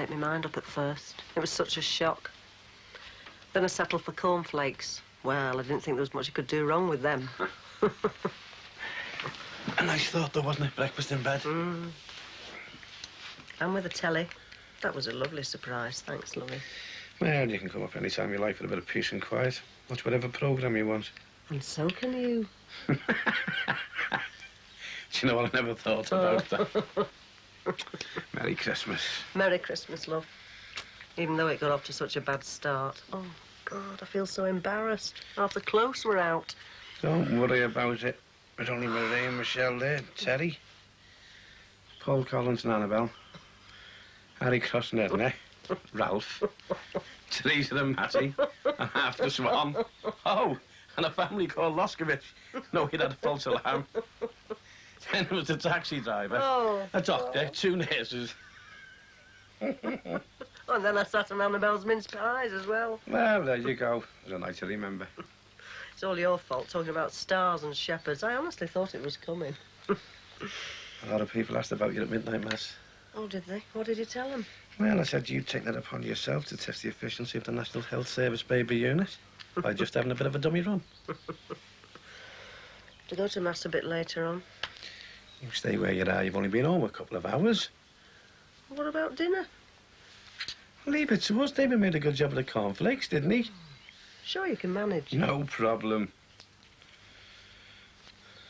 make my mind up at first. It was such a shock. Then I settled for cornflakes. Well, I didn't think there was much you could do wrong with them. A nice thought, though, wasn't it? Breakfast in bed. Mm. And with a telly. That was a lovely surprise. Thanks, lovey. Well, you can come up any time you like for a bit of peace and quiet. Watch whatever programme you want. And so can you. Do you know what I never thought about that? Merry Christmas. Merry Christmas, love. Even though it got off to such a bad start. Oh, God, I feel so embarrassed. Half the clothes were out. Don't worry about it. There's only Marie and Michelle there, Terry, Paul Collins and Annabelle, Harry Cross and Edna, Ralph, Teresa and Matty, and half the Swan. Oh, and a family called Loskovich. No, he'd had a false alarm. Then there was a taxi driver, a doctor, 2 nurses. Oh, and then I sat on Annabelle's mince pies as well. Well, there you go. It was a night to remember. It's all your fault, talking about stars and shepherds. I honestly thought it was coming. A lot of people asked about you at midnight mass. Oh, did they? What did you tell them? Well, I said you'd take that upon yourself to test the efficiency of the National Health Service baby unit by just having a bit of a dummy run. To go to mass a bit later on. You stay where you are. You've only been home a couple of hours. What about dinner? Leave it to us. David made a good job of the cornflakes, didn't he? Sure, you can manage. No problem.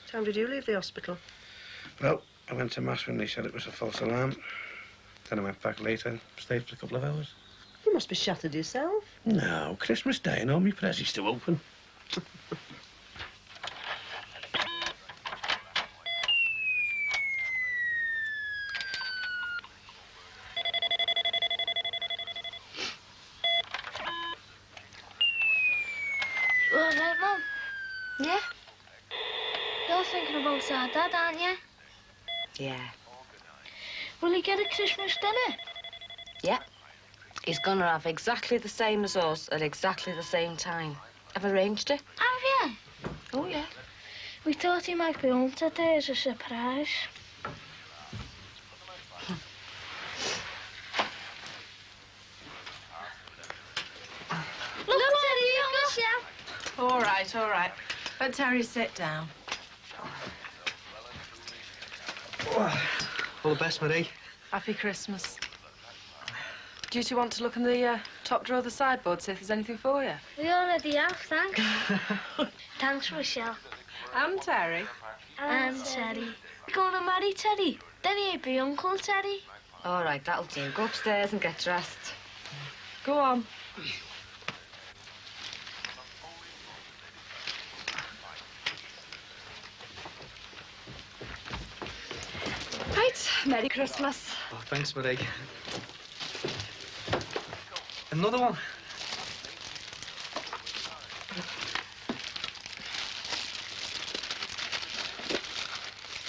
What time did you leave the hospital? Well, I went to mass when they said it was a false alarm. Then I went back later, stayed for a couple of hours. You must be shattered yourself. No, Christmas Day and all my prezzies still open. Yeah? You're thinking about our dad, aren't you? Yeah. Will he get a Christmas dinner? Yeah. He's gonna have exactly the same as us at exactly the same time. I've arranged it. Have you? Oh, yeah. We thought he might be home today as a surprise. Look, Terry, you Michelle. All right, all right. Let Terry sit down. All the best, Marie. Happy Christmas. Do you two want to look in the top drawer of the sideboard, see if there's anything for you? We already have, thanks. Thanks, Michelle. And Terry. And Terry. We're going to marry Terry. Then he'd be Uncle Terry. All right, that'll do. Go upstairs and get dressed. Go on. Right, Merry Christmas. Oh, thanks, Marie. Another one.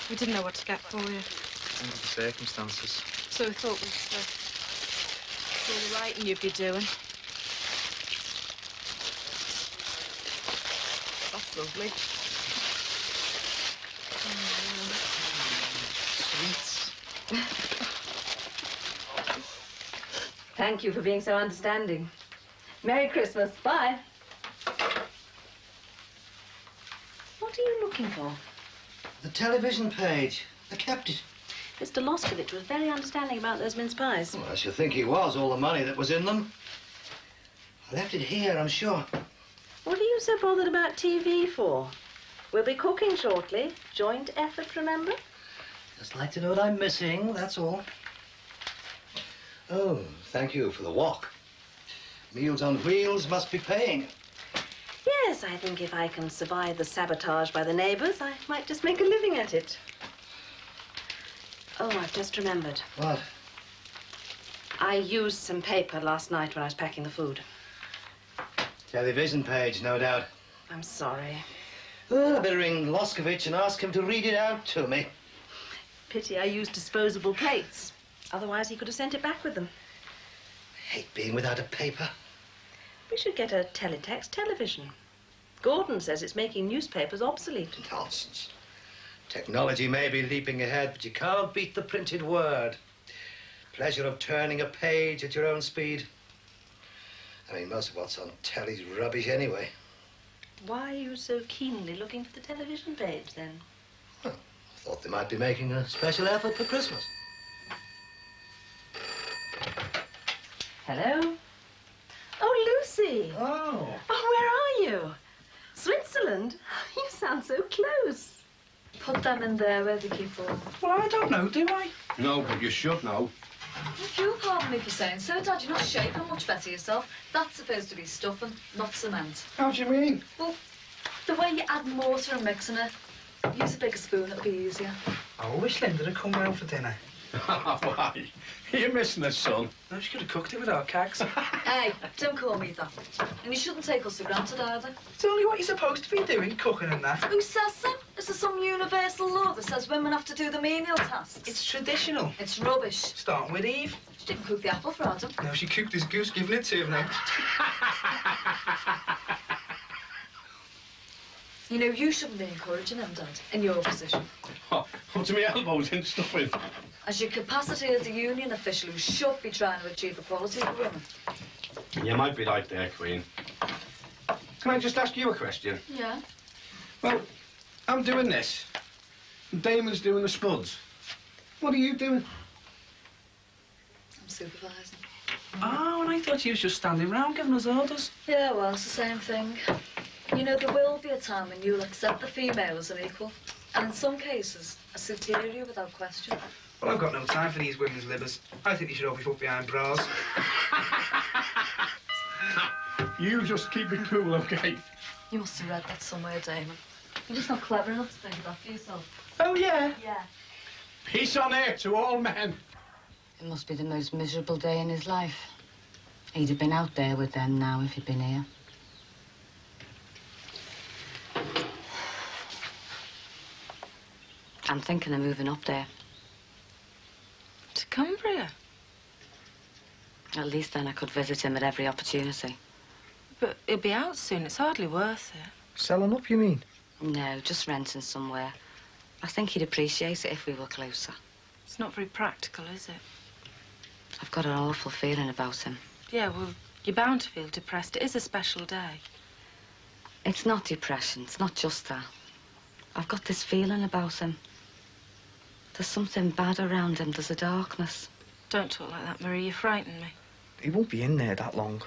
We didn't know what to get for you. Under the circumstances. So we thought we'd do the writing you'd be doing. That's lovely. Sweets. Thank you for being so understanding. Merry Christmas. Bye. What are you looking for? The television page. I kept it. Mr. Loskovich was very understanding about those mince pies. Well, I should think he was, all the money that was in them. I left it here, I'm sure. What are you so bothered about TV for? We'll be cooking shortly. Joint effort, remember? Just like to know what I'm missing, that's all. Oh, thank you for the walk. Meals on Wheels must be paying. Yes, I think if I can survive the sabotage by the neighbours, I might just make a living at it. Oh, I've just remembered. What? I used some paper last night when I was packing the food. Television page, no doubt. I'm sorry. Well, I better ring Loskovich and ask him to read it out to me. Pity I used disposable plates. Otherwise, he could have sent it back with them. I hate being without a paper. We should get a teletext television. Gordon says it's making newspapers obsolete. Nonsense. Technology may be leaping ahead, but you can't beat the printed word. Pleasure of turning a page at your own speed. I mean, most of what's on telly's rubbish anyway. Why are you so keenly looking for the television page, then? Well, I thought they might be making a special effort for Christmas. Hello? Oh, Lucy. Oh. Oh, where are you? Switzerland? You sound so close. Put them in there where they keep them. Well, I don't know, do I? No, but you should know. If you'll pardon me for saying so, Dad, you're not shaping much better yourself. That's supposed to be stuffing, not cement. How do you mean? Well, the way you add mortar and mixing it, use a bigger spoon, it'll be easier. I wish Linda had come round for dinner. Why? You're missing it, son. No, she could have cooked it without cags. Hey, don't call me that. And you shouldn't take us for granted either. It's only what you're supposed to be doing, cooking and that. Who says so? Is there some universal law that says women have to do the menial tasks? It's traditional. It's rubbish. Starting with Eve. She didn't cook the apple for Adam. No, she cooked his goose, giving it to him now. You know, you shouldn't be encouraging him, Dad, in your position. Up to my elbows in stuffing. As your capacity as a union official who should be trying to achieve equality for women. You might be right there, Queen. Can I just ask you a question? Yeah. Well, I'm doing this. And Damon's doing the spuds. What are you doing? I'm supervising. Oh, and I thought you was just standing round giving us orders. Yeah, well, it's the same thing. You know, there will be a time when you'll accept the female as an equal, and in some cases, a superior without question. Well, I've got no time for these women's livers. I think they should all be put behind bras. You just keep it cool, okay? You must have read that somewhere, Damon. You're just not clever enough to think of that for yourself. Oh, yeah? Yeah. Peace on earth to all men. It must be the most miserable day in his life. He'd have been out there with them now if he'd been here. I'm thinking of moving up there. To Cumbria? At least then I could visit him at every opportunity. But he'll be out soon. It's hardly worth it. Selling up, you mean? No, just renting somewhere. I think he'd appreciate it if we were closer. It's not very practical, is it? I've got an awful feeling about him. Yeah, well, you're bound to feel depressed. It is a special day. It's not depression. It's not just that. I've got this feeling about him. There's something bad around him. There's a darkness. Don't talk like that, Marie. You frighten me. He won't be in there that long.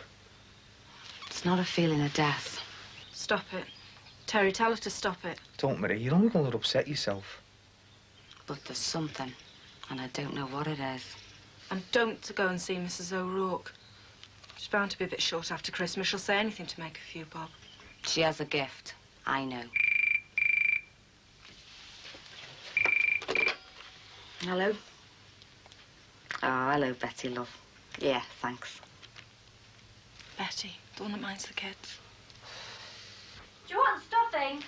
It's not a feeling of death. Stop it. Terry, tell her to stop it. Don't, Marie. You're only going to upset yourself. But there's something, and I don't know what it is. And don't go and see Mrs. O'Rourke. She's bound to be a bit short after Christmas. She'll say anything to make a few bob. She has a gift. I know. Hello? Oh, hello, Betty, love. Yeah, thanks. Betty, the one that minds the kids. Do you want stuffing?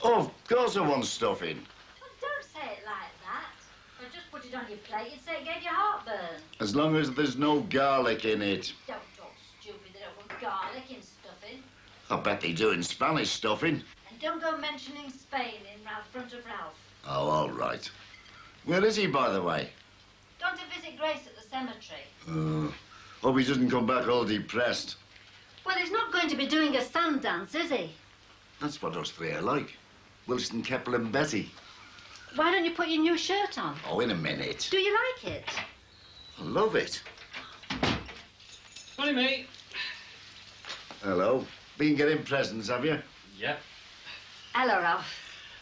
Oh, of course I want stuffing. Well, don't say it like that. Or just put it on your plate and say it gave you heartburn. As long as there's no garlic in it. Don't talk stupid. They don't want garlic in stuffing. I bet they do in Spanish stuffing. And don't go mentioning Spain in front of Ralph. Oh, all right. Where is he, by the way? Gone to visit Grace at the cemetery. Hope he doesn't come back all depressed. Well, he's not going to be doing a sand dance, is he? That's what us three are like. Wilson, Keppel and Betty. Why don't you put your new shirt on? Oh, in a minute. Do you like it? I love it. Morning, mate. Hello. Been getting presents, have you? Yep. Hello, Ralph.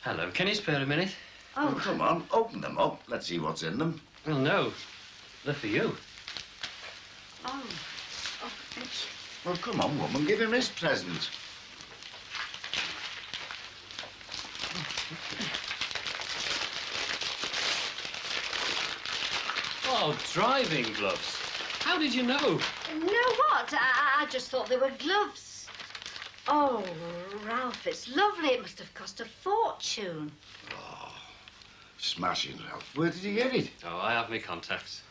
Hello. Can you spare a minute? Oh, come on. Open them up. Let's see what's in them. Well, no. They're for you. Oh, thank you. Well, come on, woman. Give him his present. Oh, driving gloves. How did you know? Know what? I just thought they were gloves. Oh, Ralph, it's lovely. It must have cost a fortune. Oh, smashing, Ralph. Where did he get it? Oh, I have my contacts.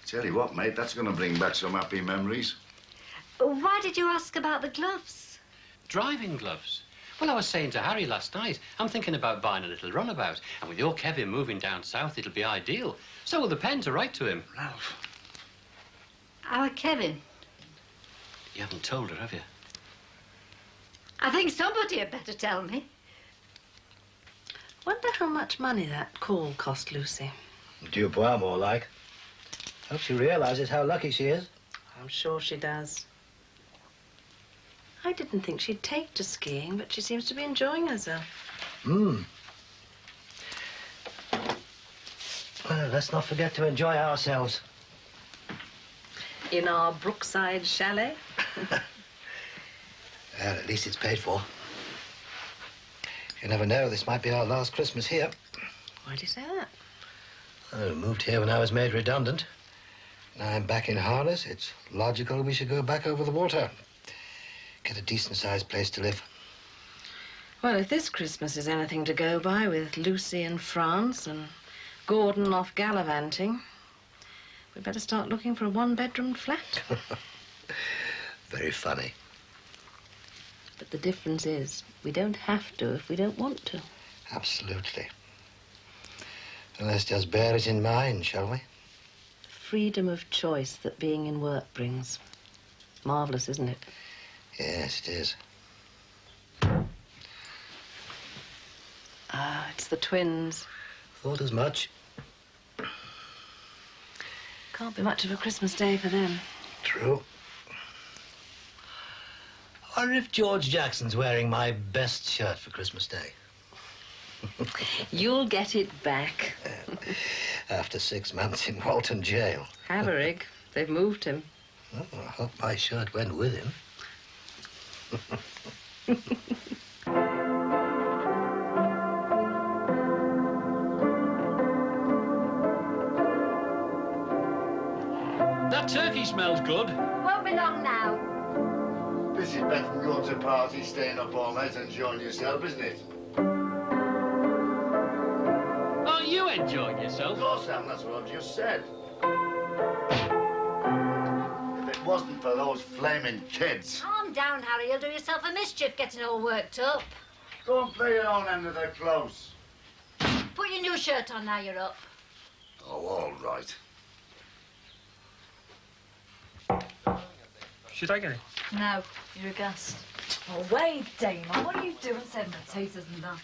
Tell you what, mate, that's going to bring back some happy memories. Why did you ask about the gloves? Driving gloves. Well, I was saying to Harry last night, I'm thinking about buying a little runabout. And with your Kevin moving down south, it'll be ideal. So will the pen to write to him. Ralph. Our Kevin. You haven't told her, have you? I think somebody had better tell me. Wonder how much money that call cost Lucy. Dubois, more like. Hope she realises how lucky she is. I'm sure she does. I didn't think she'd take to skiing, but she seems to be enjoying herself. Well, let's not forget to enjoy ourselves. In our brookside chalet. Well, at least it's paid for. You never know, this might be our last Christmas here. Why do you say that? I moved here when I was made redundant. Now I'm back in harness. It's logical we should go back over the water. Get a decent-sized place to live. Well, if this Christmas is anything to go by, with Lucy in France and Gordon off gallivanting, we'd better start looking for a one-bedroom flat. Very funny. But the difference is, we don't have to if we don't want to. Absolutely. Well, let's just bear it in mind, shall we? Freedom of choice that being in work brings. Marvellous, isn't it? Yes, it is. Ah, it's the twins. Thought as much. Can't be much of a Christmas day for them. True. I wonder if George Jackson's wearing my best shirt for Christmas Day. You'll get it back. After 6 months in Walton jail. Haverig. They've moved him. Oh, I hope my shirt went with him. That turkey smells good. Won't be long now. This is better than going to a party, staying up all night and enjoying yourself, isn't it? Aren't you enjoying Of yourself? course, Sam, that's what I've just said. If it wasn't for those flaming kids. Calm down, Harry. You'll do yourself a mischief getting all worked up. Go and play your own end of the close. Put your new shirt on now you're up. Oh, all right. Should I get it? No, you're a guest. Oh, wait, Damon. What are you doing sending potatoes and that?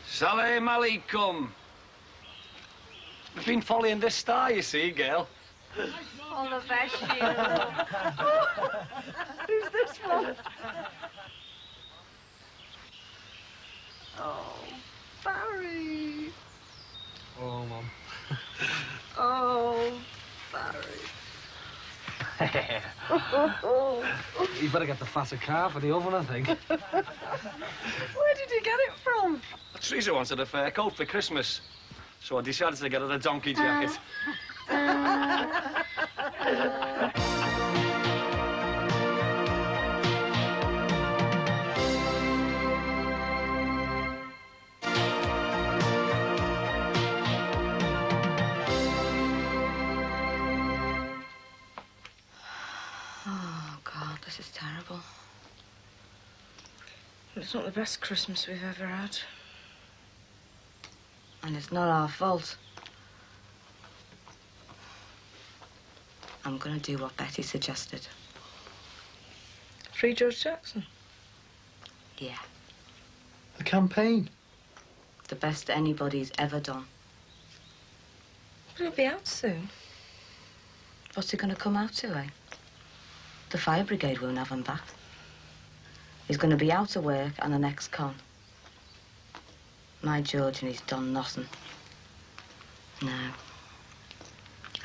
Salam alaikum. We've been following this star, you see, girl. All the best, you. Who's this one? Oh, Barry. Oh, Mum. Oh, Barry. You better get the fatter car for the oven, I think. Where did you get it from? Teresa wanted a fur coat for Christmas, so I decided to get her a donkey jacket. Oh, God, this is terrible. It's not the best Christmas we've ever had. And it's not our fault. I'm going to do what Betty suggested. Free George Jackson. Yeah. The campaign. The best anybody's ever done. But it'll be out soon. What's he going to come out to, eh? The fire brigade won't have him back. He's going to be out of work and an ex-con. My George, and he's done nothing. No.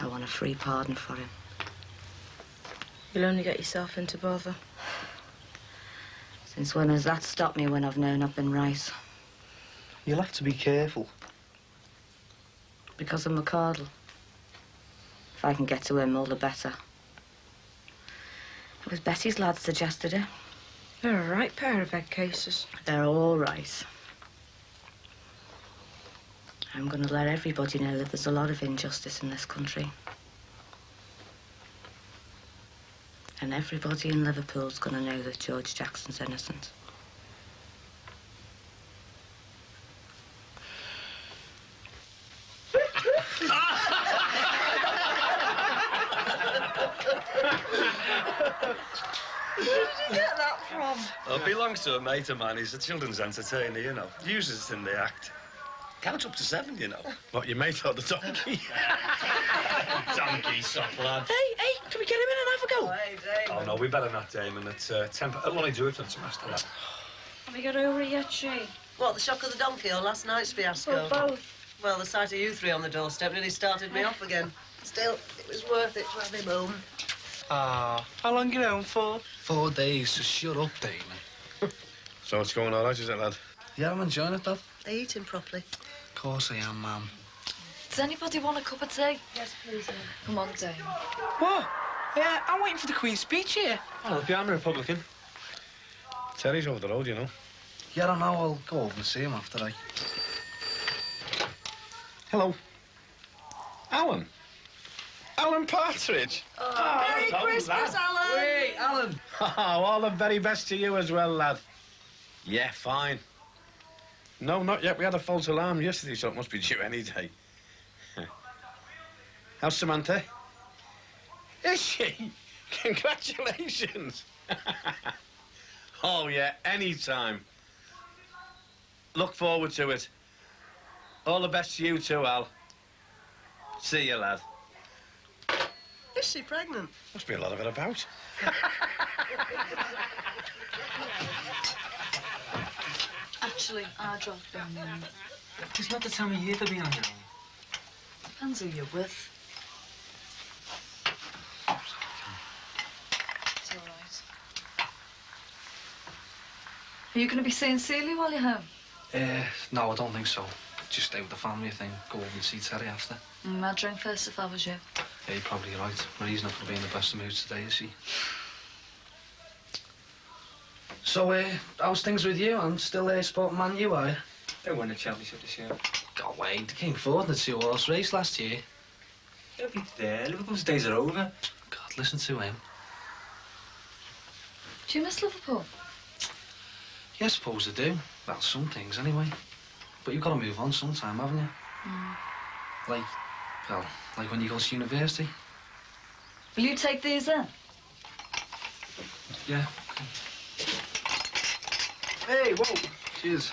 I want a free pardon for him. You'll only get yourself into bother. Since when has that stopped me when I've known I've been right? You'll have to be careful. Because of McCardle. If I can get to him, all the better. It was Betty's lad suggested it. They're a right pair of egg cases. They're all right. I'm going to let everybody know that there's a lot of injustice in this country. And everybody in Liverpool's going to know that George Jackson's innocent. Where did you get that from? Well, it belongs to a mate of mine. He's a children's entertainer, you know. Uses it in the act. Count up to 7, you know. What, your mate or the donkey? Donkey, soft lad. Hey, can we get him in and have a go? Hey, Damon. Oh, no, we better not, Damon. It's temper. I'll only do it if it's master lad. Have we got over it yet, Shay? What, the shock of the donkey or last night's fiasco? Well, both. Well, the sight of you three on the doorstep nearly started me off again. Still, it was worth it to have him home. Ah, how long you home for? 4 days, so shut up, Damon. So it's going all right, is it, lad? Yeah, I'm enjoying it, Dad. Are you eating properly? Of course I am, Mum. Does anybody want a cup of tea? Yes, please. Come on, Damon. What? Yeah, I'm waiting for the Queen's speech here. Well, if I'm a Republican. Terry's over the road, you know. Yeah, I know. I'll go over and see him after I... Hello. Alan. Alan Partridge. Merry Christmas, Alan! Wait, Alan. Oh, all the very best to you as well, lad. Yeah, fine. No, not yet. We had a false alarm yesterday, so it must be due any day. How's Samantha? Is she? Congratulations. Oh, yeah, any time. Look forward to it. All the best to you too, Al. See you, lad. Is she pregnant? Must be a lot of it about. Actually, I dropped down there. It's not the time of year to be on your own. Depends who you're with. It's all right. Are you going to be seeing Celia while you're home? No, I don't think so. Just stay with the family, I think. Go over and see Terry after. I'd drink first if I was you. Yeah, you're probably right. Marie's not going to be in the best of moods today, is she? So, how's things with you? I'm still sporting Man U, are you? They won the championship this year. Go away. They came forward in the 2-horse race last year. They'll be there. Liverpool's days are over. God, listen to him. Do you miss Liverpool? Yeah, I suppose I do. Well, some things, anyway. But you've got to move on sometime, haven't you? Like when you go to university. Will you take these then? Yeah. Hey, whoa. Cheers.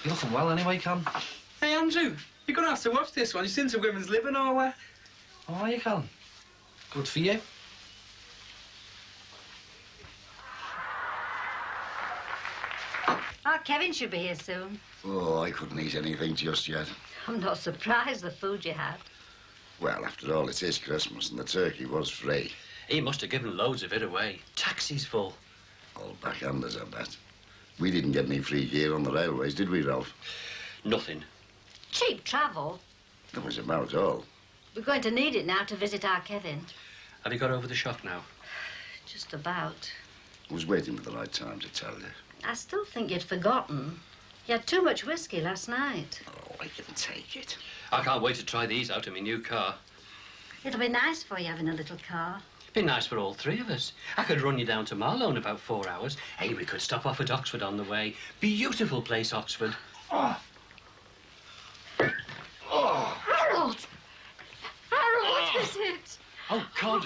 You're looking well anyway, Cam. Hey, Andrew, you're going to have to watch this one. You're into women's living or what? Oh, are you, Cam? Good for you. Oh, Kevin should be here soon. Oh, I couldn't eat anything just yet. I'm not surprised the food you had. Well, after all, it is Christmas and the turkey was free. He must have given loads of it away. Taxis full. All backhanders, I bet. We didn't get any free gear on the railways, did we, Ralph? Nothing. Cheap travel. That was about all. We're going to need it now to visit our Kevin. Have you got over the shock now? Just about. I was waiting for the right time to tell you. I still think you'd forgotten. You had too much whiskey last night. Oh, I can take it. I can't wait to try these out in my new car. It'll be nice for you having a little car. Be nice for all three of us. I could run you down to Marlow in about 4 hours. Hey, we could stop off at Oxford on the way. Beautiful place, Oxford. Harold! Harold, what is it? Oh, God.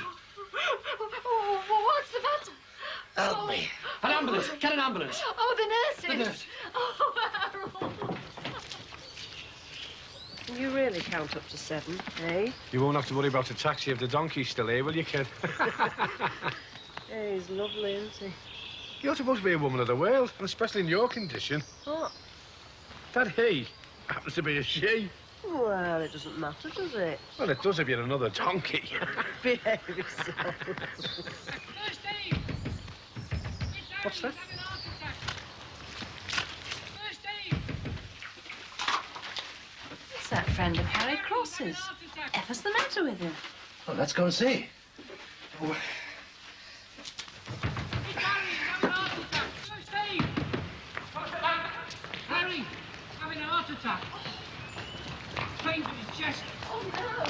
What's the matter? Help me. An ambulance. Get an ambulance. Oh, the nurses. The nurse. Oh, Harold. You really count up to 7, eh? You won't have to worry about a taxi if the donkey's still here, will you, kid? Yeah, he's lovely, isn't he? You're supposed to be a woman of the world, and especially in your condition. What? That he happens to be a she. Well, it doesn't matter, does it? Well, it does if you're another donkey. Behave yourself. What's that? It's that friend of Harry Cross's. Whatever's the matter with him? Well, let's go and see. doctor. Pain in his chest. Oh, no.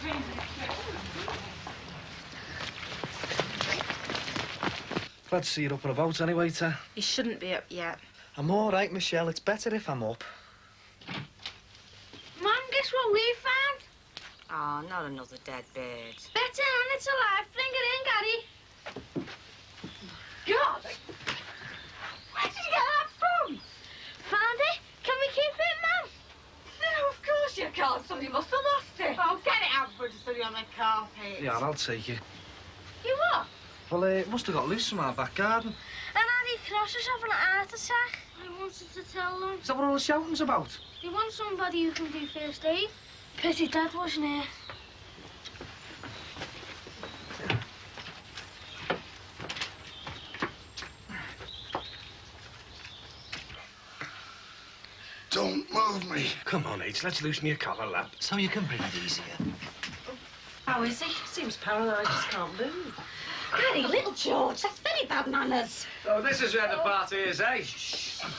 Pain in his chest. Glad to see you're up and about anyway, Ta. You shouldn't be up yet. I'm all right, Michelle. It's better if I'm up. Mum, guess what we found? Oh, not another dead bird. Better, and it's alive. Fling it in, Gaddy. God! Where did you get that from? Found it. Can we keep it, Mum? No, of course you can't. Somebody must have lost it. Oh, get it out for it to study on the carpet. Yeah, I'll take you. You what? Well, it must have got loose from our back garden. And Andy Cross is having a heart attack. I wanted to tell them. Is that what all the shouting's about? They want somebody who can do first aid. Pity Dad wasn't here. Don't move me. Come on, H, let's loosen your collar, lad. So you can breathe easier. How is he? Seems paralysed, just can't move. Daddy, little George, that's very bad manners. Oh, this is where the party is, eh?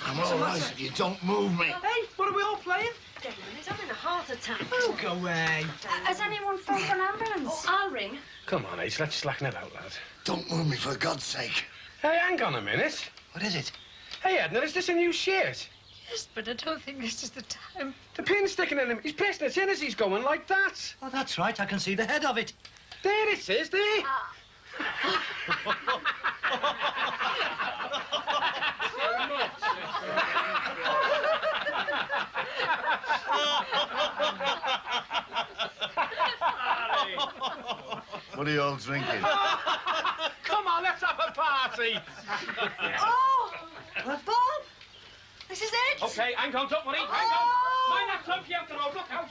I'm all right if you don't move me. Hey, what are we all playing? Damon, he's having a heart attack. Oh, go away. Has anyone phoned for an ambulance? Oh, I'll ring. Come on, H, let's slacken it out, lad. Don't move me, for God's sake. Hey, hang on a minute. What is it? Hey, Edna, is this a new shirt? Yes, but I don't think this is the time. The pin's sticking in him. He's pressing it in as he's going like that. Oh, that's right. I can see the head of it. There it is, there. What are you all drinking? Come on, let's have a party. Oh, well, Bob, this is it. Okay, hang on, don't worry, hang on. Mind that clump you out the road, look out.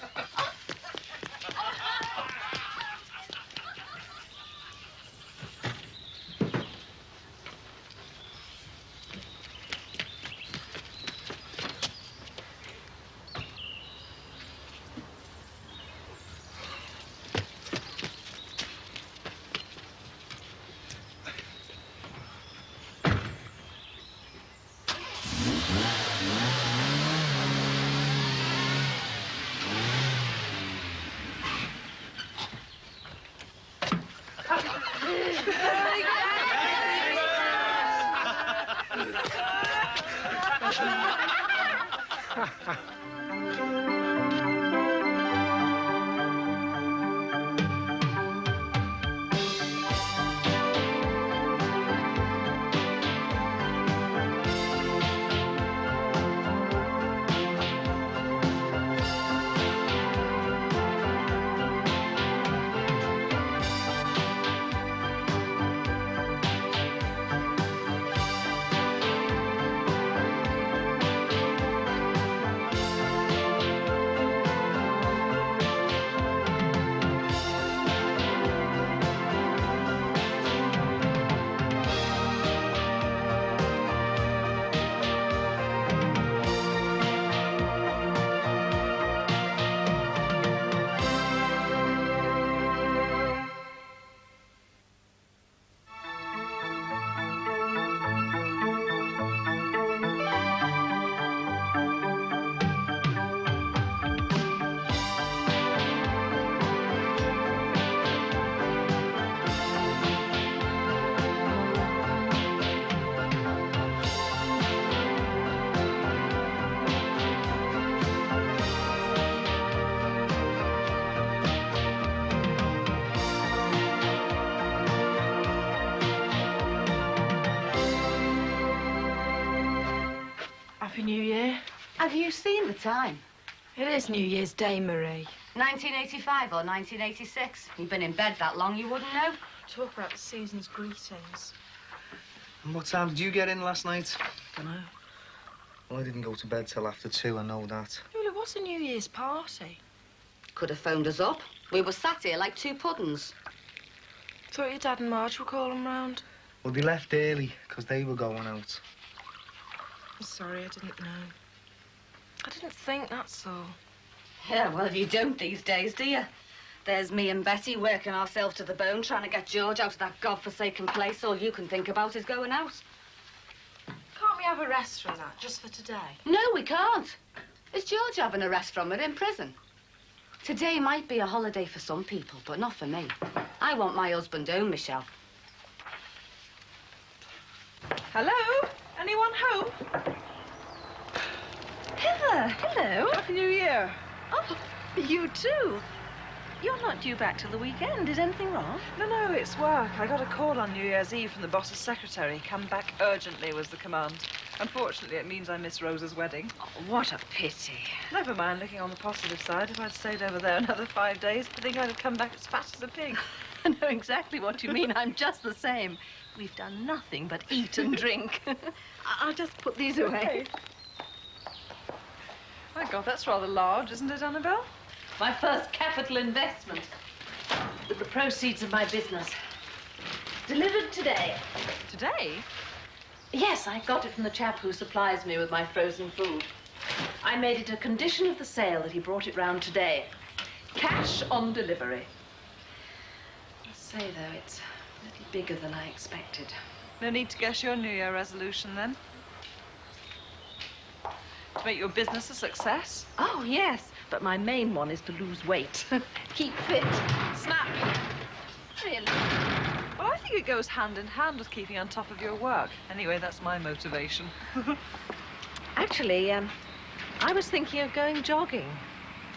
Happy New Year. Have you seen the time? It is New Year's Day, Marie. 1985 or 1986? You've been in bed that long, you wouldn't know. Talk about the season's greetings. And what time did you get in last night? Dunno. Well, I didn't go to bed till after 2, I know that. Well, it was a New Year's party. Could have phoned us up. We were sat here like two puddings. Thought your dad and Marge were calling round. Well, they left early, because they were going out. I'm sorry, I didn't know. I didn't think, that's all. Yeah, well, you don't these days, do you? There's me and Betty working ourselves to the bone, trying to get George out of that godforsaken place. All you can think about is going out. Can't we we have a rest from that, just for today? No, we can't. Is George having a rest from it in prison? Today might be a holiday for some people, but not for me. I want my husband home, Michelle. Hello? Anyone home? Heather, hello. Happy New Year. Oh, you too. You're not due back till the weekend. Is anything wrong? No, it's work. I got a call on New Year's Eve from the boss's secretary. Come back urgently was the command. Unfortunately, it means I miss Rosa's wedding. Oh, what a pity. Never mind, looking on the positive side, if I'd stayed over there another 5 days, I think I'd have come back as fat as a pig. I know exactly what you mean. I'm just the same. We've done nothing but eat and drink. I'll just put these away. Okay. My God, that's rather large, isn't it, Annabelle? My first capital investment with the proceeds of my business. Delivered today. Today? Yes, I got it from the chap who supplies me with my frozen food. I made it a condition of the sale that he brought it round today. Cash on delivery. I say, though, it's a little bigger than I expected. No need to guess your New Year resolution, then? To make your business a success? Oh, yes. But my main one is to lose weight. Keep fit. Snap. Really? Well, I think it goes hand in hand with keeping on top of your work. Anyway, that's my motivation. Actually, I was thinking of going jogging.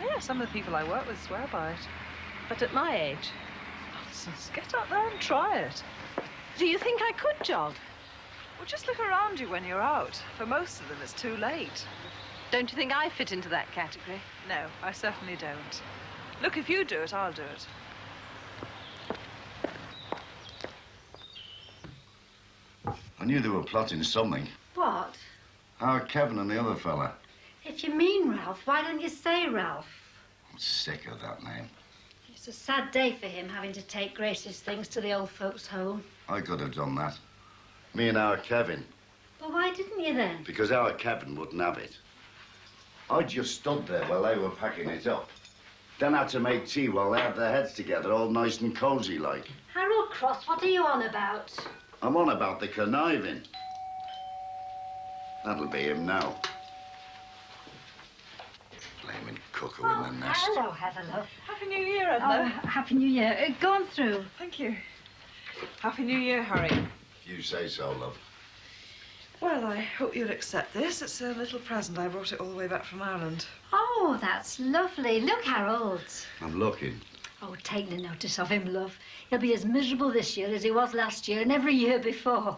Yeah, some of the people I work with swear by it. But at my age. Nonsense. Get out there and try it. Do you think I could jog? Well, just look around you when you're out. For most of them, it's too late. Don't you think I fit into that category? No, I certainly don't. Look, if you do it, I'll do it. I knew they were plotting something. What? Our Kevin and the other fella. If you mean Ralph, why don't you say Ralph? I'm sick of that name. It's a sad day for him having to take Grace's things to the old folks' home. I could have done that. Me and our Kevin. Well, why didn't you then? Because our Kevin wouldn't have it. I just stood there while they were packing it up. Then had to make tea while they had their heads together, all nice and cosy like. Harold Cross, what are you on about? I'm on about the conniving. That'll be him now. Flaming cuckoo in the nest. Hello, Heather, love. Happy New Year, Edna. Oh, Happy New Year. Go on through. Thank you. Happy New Year, Harry. You say so, love. Well, I hope you'll accept this. It's a little present. I brought it all the way back from Ireland. Oh, that's lovely. Look, Harold. I'm looking. Oh, take no notice of him, love. He'll be as miserable this year as he was last year and every year before.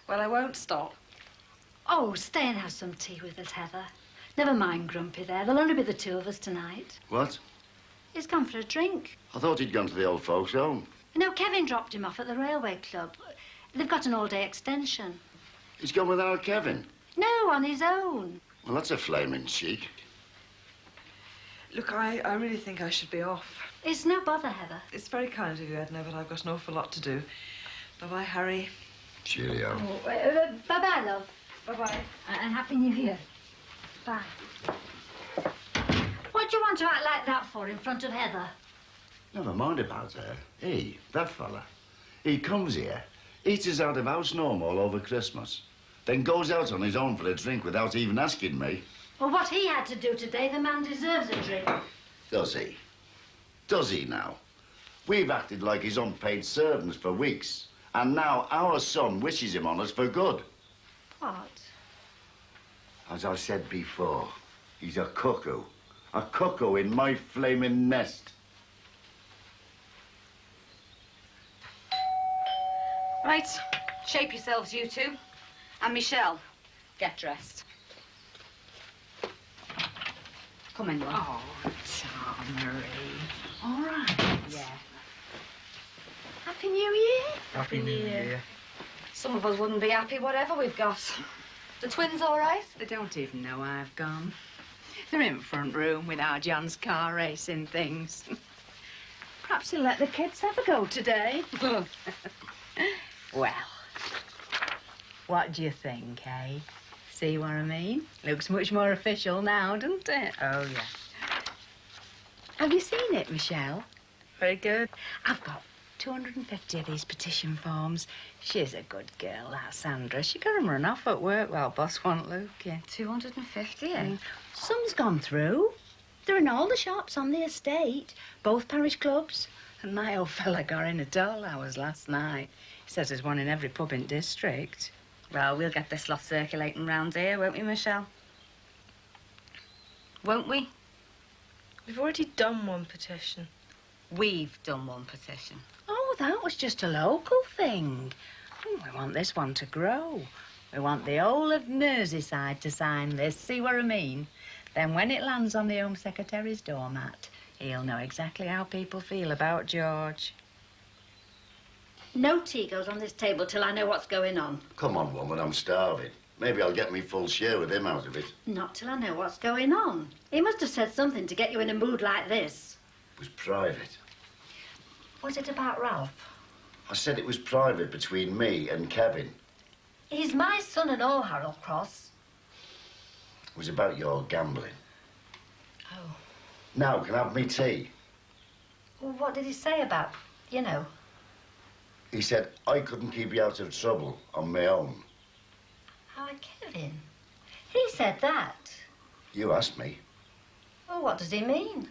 Well, I won't stop. Oh, stay and have some tea with us, Heather. Never mind Grumpy there. There'll only be the two of us tonight. What? He's gone for a drink. I thought he'd gone to the old folks' home. No, Kevin dropped him off at the railway club. They've got an all-day extension. He's gone with our Kevin. No, on his own. Well, that's a flaming cheek. Look, I really think I should be off. It's no bother, Heather. It's very kind of you, Edna, but I've got an awful lot to do. Bye-bye, Harry. Cheerio. Oh, bye-bye, love. Bye-bye. And Happy New Year. Bye. What do you want to act like that for in front of Heather? Never mind about her. He, that fella. He comes here, eats us out of house normal over Christmas, then goes out on his own for a drink without even asking me. Well, what he had to do today, the man deserves a drink. Does he? Does he now? We've acted like his unpaid servants for weeks, and now our son wishes him on us for good. What? As I said before, he's a cuckoo. A cuckoo in my flaming nest. Right, shape yourselves, you two. And Michelle, get dressed. Come in, love. Oh, Tom, Marie. All right. Yeah. Happy New Year. Happy New Year. Some of us wouldn't be happy, whatever we've got. The twins all right? They don't even know I've gone. They're in front room with our John's car racing things. Perhaps he'll let the kids have a go today. Well, what do you think, eh? See what I mean? Looks much more official now, doesn't it? Oh, yeah. Have you seen it, Michelle? Very good. I've got 250 of these petition forms. She's a good girl, that Sandra. She got 'em run off at work while boss won't look. Yeah. 250, eh? Some's gone through. They're in all the shops on the estate, both parish clubs. And my old fella got in at all hours last night. He says there's one in every pub in district. Well, we'll get this lot circulating round here, won't we, Michelle? Won't we? We've already done one petition. We've done one petition. Oh, that was just a local thing. We want this one to grow. We want the whole of Merseyside to sign this, see what I mean? Then when it lands on the Home Secretary's doormat, he'll know exactly how people feel about George. No tea goes on this table till I know what's going on. Come on, woman, I'm starving. Maybe I'll get me full share with him out of it. Not till I know what's going on. He must have said something to get you in a mood like this. It was private. Was it about Ralph? I said it was private between me and Kevin. He's my son and all, Harold Cross. It was about your gambling. Oh. Now, can I have me tea? Well, what did he say about, you know? He said I couldn't keep you out of trouble on my own. How, Kevin? He said that. You asked me. Well, what does he mean?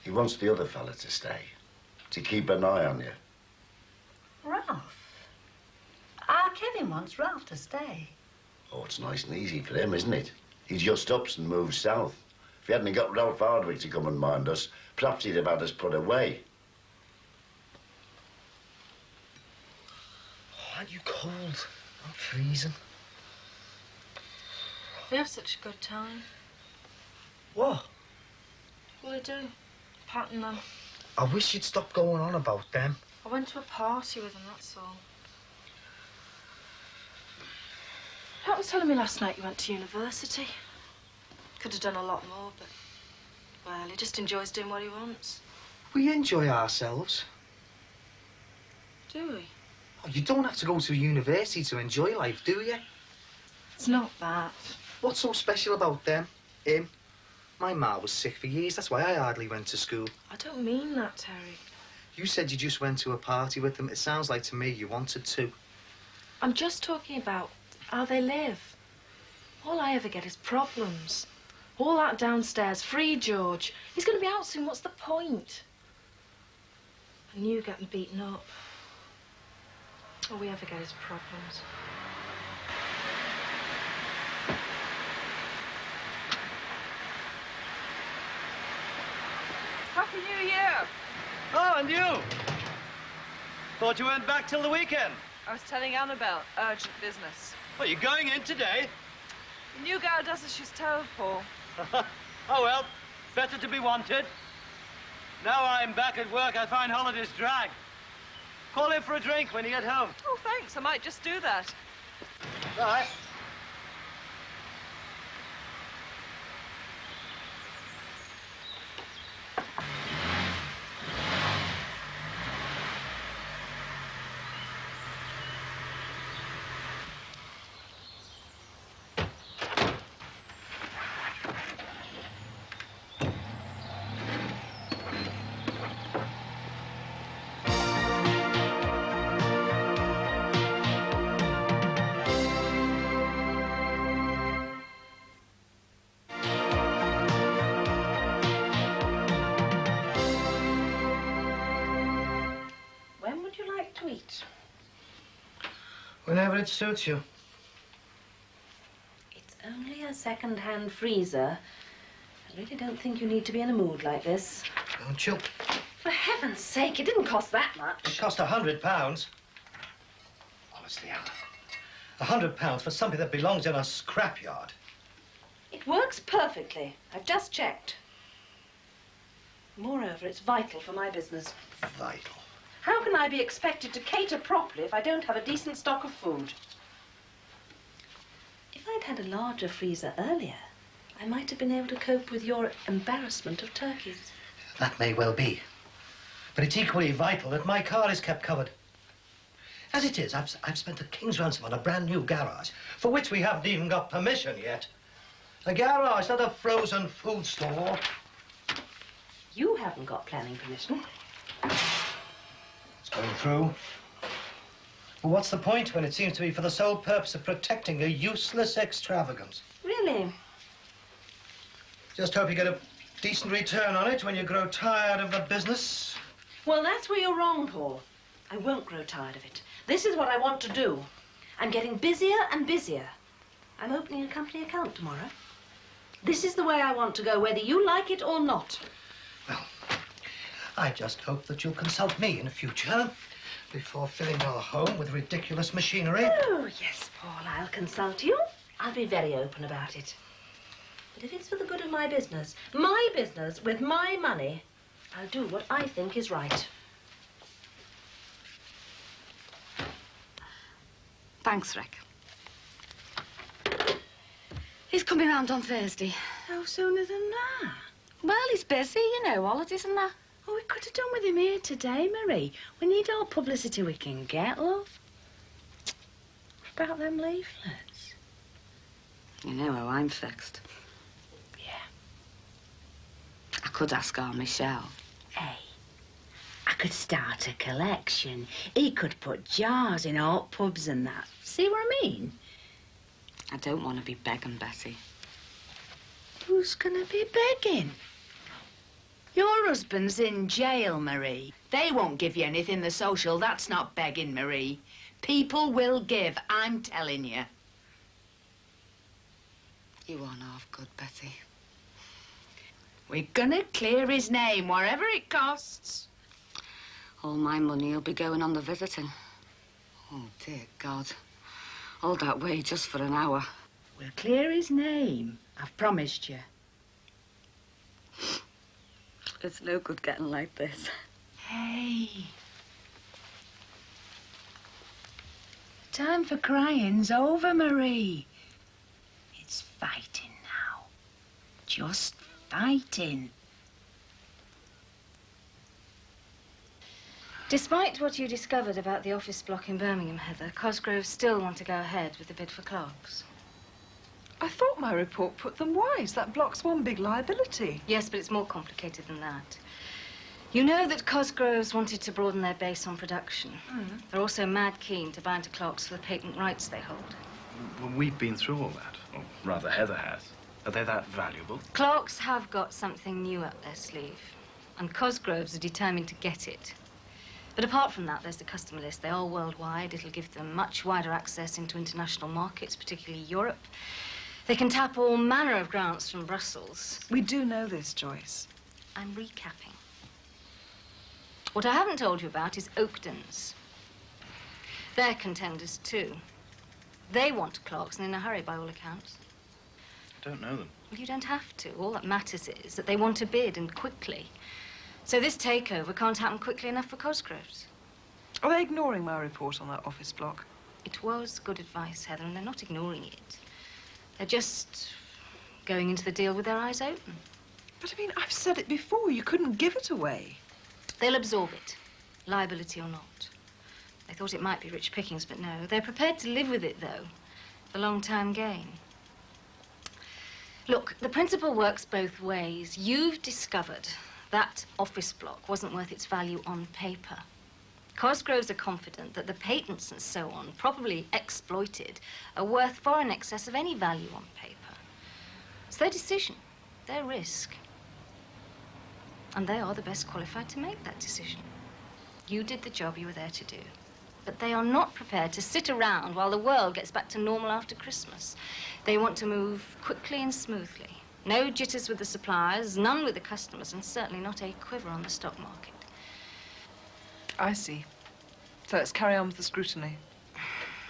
He wants the other fella to stay, to keep an eye on you. Ralph? Our Kevin wants Ralph to stay. Oh, it's nice and easy for him, isn't it? He just ups and moves south. If he hadn't got Ralph Hardwick to come and mind us, perhaps he'd have had us put away. Oh, aren't you cold? I'm freezing. We have such a good time. What? Well, I do. Pat and them. I wish you'd stop going on about them. I went to a party with them, that's all. Pat was telling me last night you went to university. Could have done a lot more, but... well, he just enjoys doing what he wants. We enjoy ourselves. Do we? Oh, you don't have to go to university to enjoy life, do you? It's not that. What's so special about them? Him? My ma was sick for years, that's why I hardly went to school. I don't mean that, Terry. You said you just went to a party with them. It sounds like to me you wanted to. I'm just talking about how they live. All I ever get is problems. All that downstairs, free George. He's going to be out soon, what's the point? And you getting beaten up. All we ever get is problems. Happy New Year! Oh, and you? Thought you weren't back till the weekend. I was telling Annabelle, urgent business. Well, you're going in today. The new girl does as she's told, Paul. Oh, well, better to be wanted. Now I'm back at work, I find holidays drag. Call in for a drink when you get home. Oh, thanks. I might just do that. Bye. Whenever it suits you. It's only a second-hand freezer. I really don't think you need to be in a mood like this. Don't you? For heaven's sake, it didn't cost that much. It cost £100. Honestly, Anna. £100 for something that belongs in a scrapyard. It works perfectly. I've just checked. Moreover, it's vital for my business. Vital. How can I be expected to cater properly if I don't have a decent stock of food? If I'd had a larger freezer earlier, I might have been able to cope with your embarrassment of turkeys. That may well be. But it's equally vital that my car is kept covered. As it is, I've spent a king's ransom on a brand new garage, for which we haven't even got permission yet. A garage, not a frozen food store. You haven't got planning permission. It's going through. Well, what's the point when it seems to be for the sole purpose of protecting a useless extravagance? Really? Just hope you get a decent return on it when you grow tired of the business. Well, that's where you're wrong, Paul. I won't grow tired of it. This is what I want to do. I'm getting busier and busier. I'm opening a company account tomorrow. This is the way I want to go, whether you like it or not. Well, I just hope that you'll consult me in future before filling your home with ridiculous machinery. Oh, yes, Paul, I'll consult you. I'll be very open about it. But if it's for the good of my business with my money, I'll do what I think is right. Thanks, Rick. He's coming round on Thursday. No sooner than that. Well, he's busy, you know, holidays and that. Oh, we could have done with him here today, Marie. We need all publicity we can get, love. What about them leaflets? You know how I'm fixed. Yeah. I could ask our Michelle. Hey, I could start a collection. He could put jars in hot pubs and that. See what I mean? I don't want to be begging Betty. Who's gonna be begging? Your husband's in jail, Marie. They won't give you anything the social. That's not begging, Marie. People will give, I'm telling you. You aren't half good, Betty. We're gonna clear his name, whatever it costs. All my money will be going on the visiting. Oh, dear God. All that way just for an hour. We'll clear his name. I've promised you. It's no good getting like this. Hey. Time for crying's over, Marie. It's fighting now. Just fighting. Despite what you discovered about the office block in Birmingham, Heather, Cosgrove still want to go ahead with the bid for clerks. I thought my report put them wise. That block's one big liability. Yes, but it's more complicated than that. You know that Cosgrove's wanted to broaden their base on production. They're also mad keen to bind to clocks for the patent rights they hold. Well, we've been through all that. Or rather, Heather has. Are they that valuable? Clocks have got something new up their sleeve, and Cosgroves are determined to get it. But apart from that, there's the customer list. They're all worldwide. It'll give them much wider access into international markets, particularly Europe. They can tap all manner of grants from Brussels. We do know this, Joyce. I'm recapping. What I haven't told you about is Oakden's. They're contenders, too. They want clocks, and in a hurry, by all accounts. I don't know them. Well, you don't have to. All that matters is that they want to bid, and quickly. So this takeover can't happen quickly enough for Cosgroves. Are they ignoring my report on that office block? It was good advice, Heather, and they're not ignoring it. They're just going into the deal with their eyes open. But, I mean, I've said it before. You couldn't give it away. They'll absorb it, liability or not. They thought it might be rich pickings, but no. They're prepared to live with it, though, for long-term gain. Look, the principle works both ways. You've discovered that office block wasn't worth its value on paper. Cosgroves are confident that the patents and so on, probably exploited, are worth far in excess of any value on paper. It's their decision, their risk. And they are the best qualified to make that decision. You did the job you were there to do. But they are not prepared to sit around while the world gets back to normal after Christmas. They want to move quickly and smoothly. No jitters with the suppliers, none with the customers, and certainly not a quiver on the stock market. I see. So let's carry on with the scrutiny.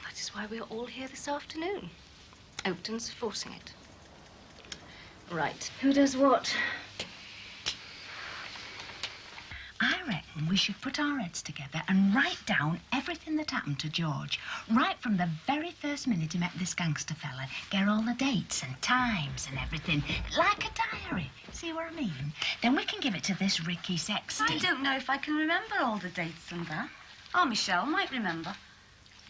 That is why we're all here this afternoon. Oakden's forcing it. Right. Who does what? I reckon we should put our heads together and write down everything that happened to George. Right from the very first minute he met this gangster fella. Get all the dates and times and everything. Like a diary. See what I mean? Then we can give it to this Ricky Sexty. I don't know if I can remember all the dates and that. Oh, Michelle might remember.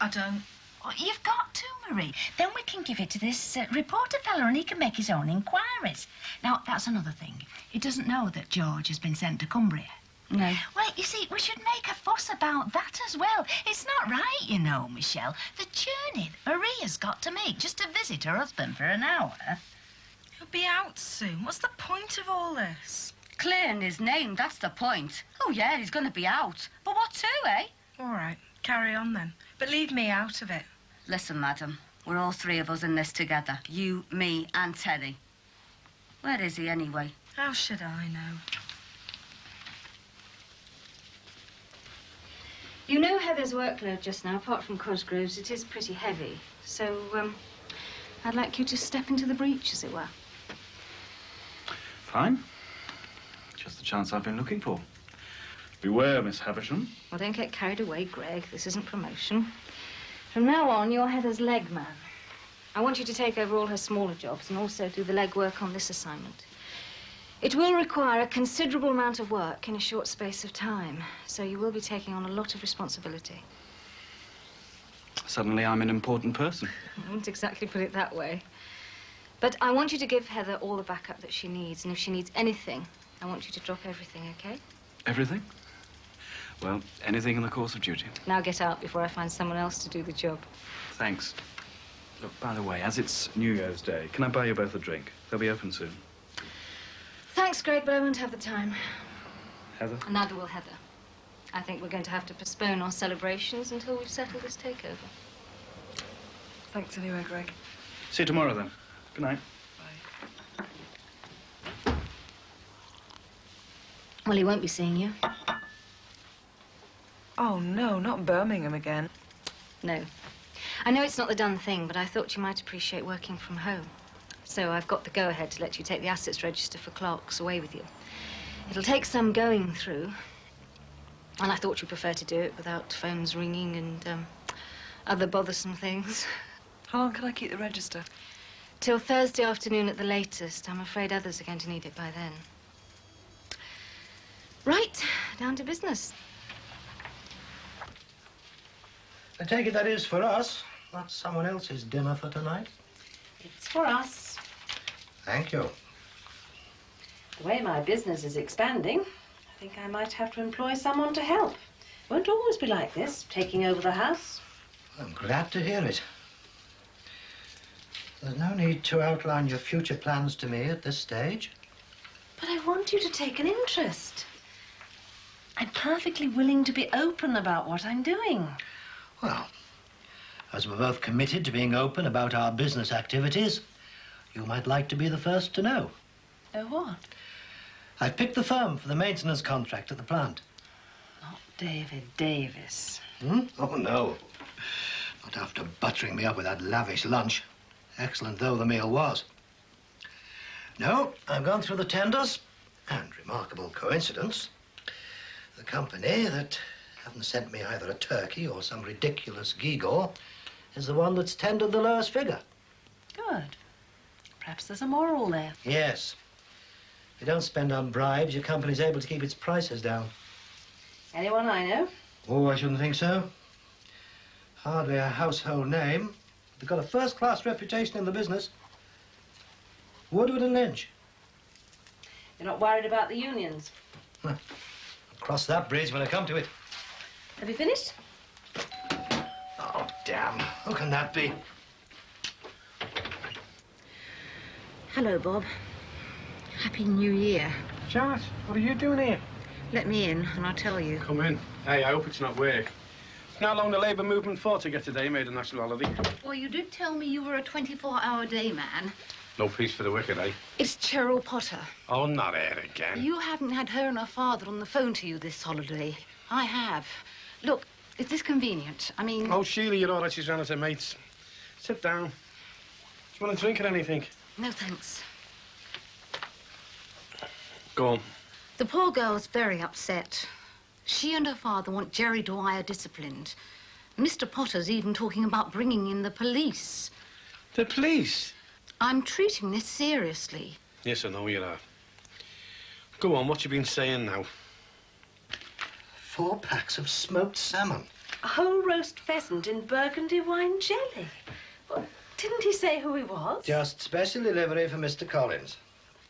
I don't. Oh, you've got to, Marie. Then we can give it to this reporter fella and he can make his own inquiries. Now, that's another thing. He doesn't know that George has been sent to Cumbria. No. Well, you see, we should make a fuss about that as well. It's not right, you know, Michelle. The journey Maria's got to make just to visit her husband for an hour. He'll be out soon. What's the point of all this? Clearing his name, that's the point. Oh, yeah, he's going to be out. But what to, eh? All right, carry on then. But leave me out of it. Listen, madam, we're all three of us in this together. You, me and Teddy. Where is he, anyway? How should I know? You know Heather's workload just now, apart from Cosgrove's, it is pretty heavy. So, I'd like you to step into the breach, as it were. Fine. Just the chance I've been looking for. Beware, Miss Havisham. Well, don't get carried away, Greg. This isn't promotion. From now on, you're Heather's leg man. I want you to take over all her smaller jobs and also do the leg work on this assignment. It will require a considerable amount of work in a short space of time, so you will be taking on a lot of responsibility. Suddenly I'm an important person. I wouldn't exactly put it that way. But I want you to give Heather all the backup that she needs, and if she needs anything, I want you to drop everything, okay? Everything? Well, anything in the course of duty. Now get out before I find someone else to do the job. Thanks. Look, by the way, as it's New Year's Day, can I buy you both a drink? They'll be open soon. Thanks, Greg, but I won't have the time. Heather? Neither will Heather. I think we're going to have to postpone our celebrations until we've settled this takeover. Thanks anyway, Greg. See you tomorrow, then. Good night. Well, he won't be seeing you. Oh, no, not Birmingham again. No. I know it's not the done thing, but I thought you might appreciate working from home. So I've got the go-ahead to let you take the assets register for Clark's away with you. It'll take some going through, and I thought you'd prefer to do it without phones ringing and other bothersome things. How long can I keep the register? Till Thursday afternoon at the latest. I'm afraid others are going to need it by then. Right, down to business. I take it that is for us, not someone else's dinner for tonight. It's for us. Thank you. The way my business is expanding, I think I might have to employ someone to help. Won't always be like this, taking over the house. I'm glad to hear it. There's no need to outline your future plans to me at this stage. But I want you to take an interest. I'm perfectly willing to be open about what I'm doing. Well, as we're both committed to being open about our business activities, you might like to be the first to know. Oh, what? I've picked the firm for the maintenance contract at the plant. Not David Davis. Hmm? Oh, no. Not after buttering me up with that lavish lunch, excellent though the meal was. No, I've gone through the tenders, and remarkable coincidence, the company that haven't sent me either a turkey or some ridiculous gewgaw is the one that's tendered the lowest figure. Good. Perhaps there's a moral there. Yes. If you don't spend on bribes, your company's able to keep its prices down. Anyone I know? Oh, I shouldn't think so. Hardly a household name. They've got a first-class reputation in the business. Woodward and Lynch. You're not worried about the unions? I'll cross that bridge when I come to it. Have you finished? Oh, damn. Who can that be? Hello, Bob. Happy New Year. Charlotte, what are you doing here? Let me in, and I'll tell you. Come in. Hey, I hope it's not work. How long the Labour movement fought to get today made a national holiday? Well, you did tell me you were a 24-hour day man. No peace for the wicked, eh? It's Cheryl Potter. Oh, not her again. You haven't had her and her father on the phone to you this holiday. I have. Look, is this convenient? I mean... Oh, Sheila, you're all right. She's round at her mates. Sit down. Do you want a drink or anything? No, thanks. Go on. The poor girl's very upset. She and her father want Jerry Dwyer disciplined. Mr. Potter's even talking about bringing in the police. The police? I'm treating this seriously. Yes, I know you are. Go on, what you been saying now? 4 packs of smoked salmon. A whole roast pheasant in burgundy wine jelly. Well, didn't he say who he was? Just special delivery for Mr. Collins.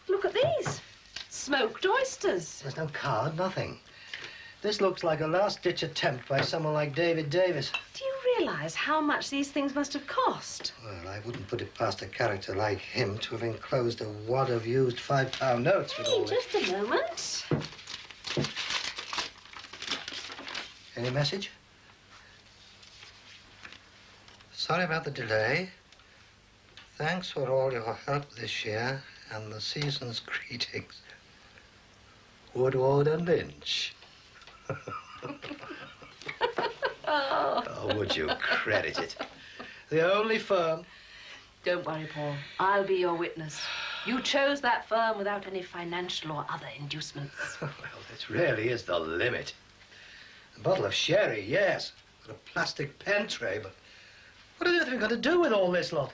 Look at these. Smoked oysters. There's no card, nothing. This looks like a last-ditch attempt by someone like David Davis. Do you realise how much these things must have cost? Well, I wouldn't put it past a character like him to have enclosed a wad of used £5 notes with all this. Just a moment. Any message? Sorry about the delay. Thanks for all your help this year and the season's greetings. Woodward and Lynch. Oh, would you credit it? The only firm. Don't worry, Paul. I'll be your witness. You chose that firm without any financial or other inducements. Well, this really is the limit. A bottle of sherry, yes. With a plastic pen tray, but what on earth have we got to do with all this lot?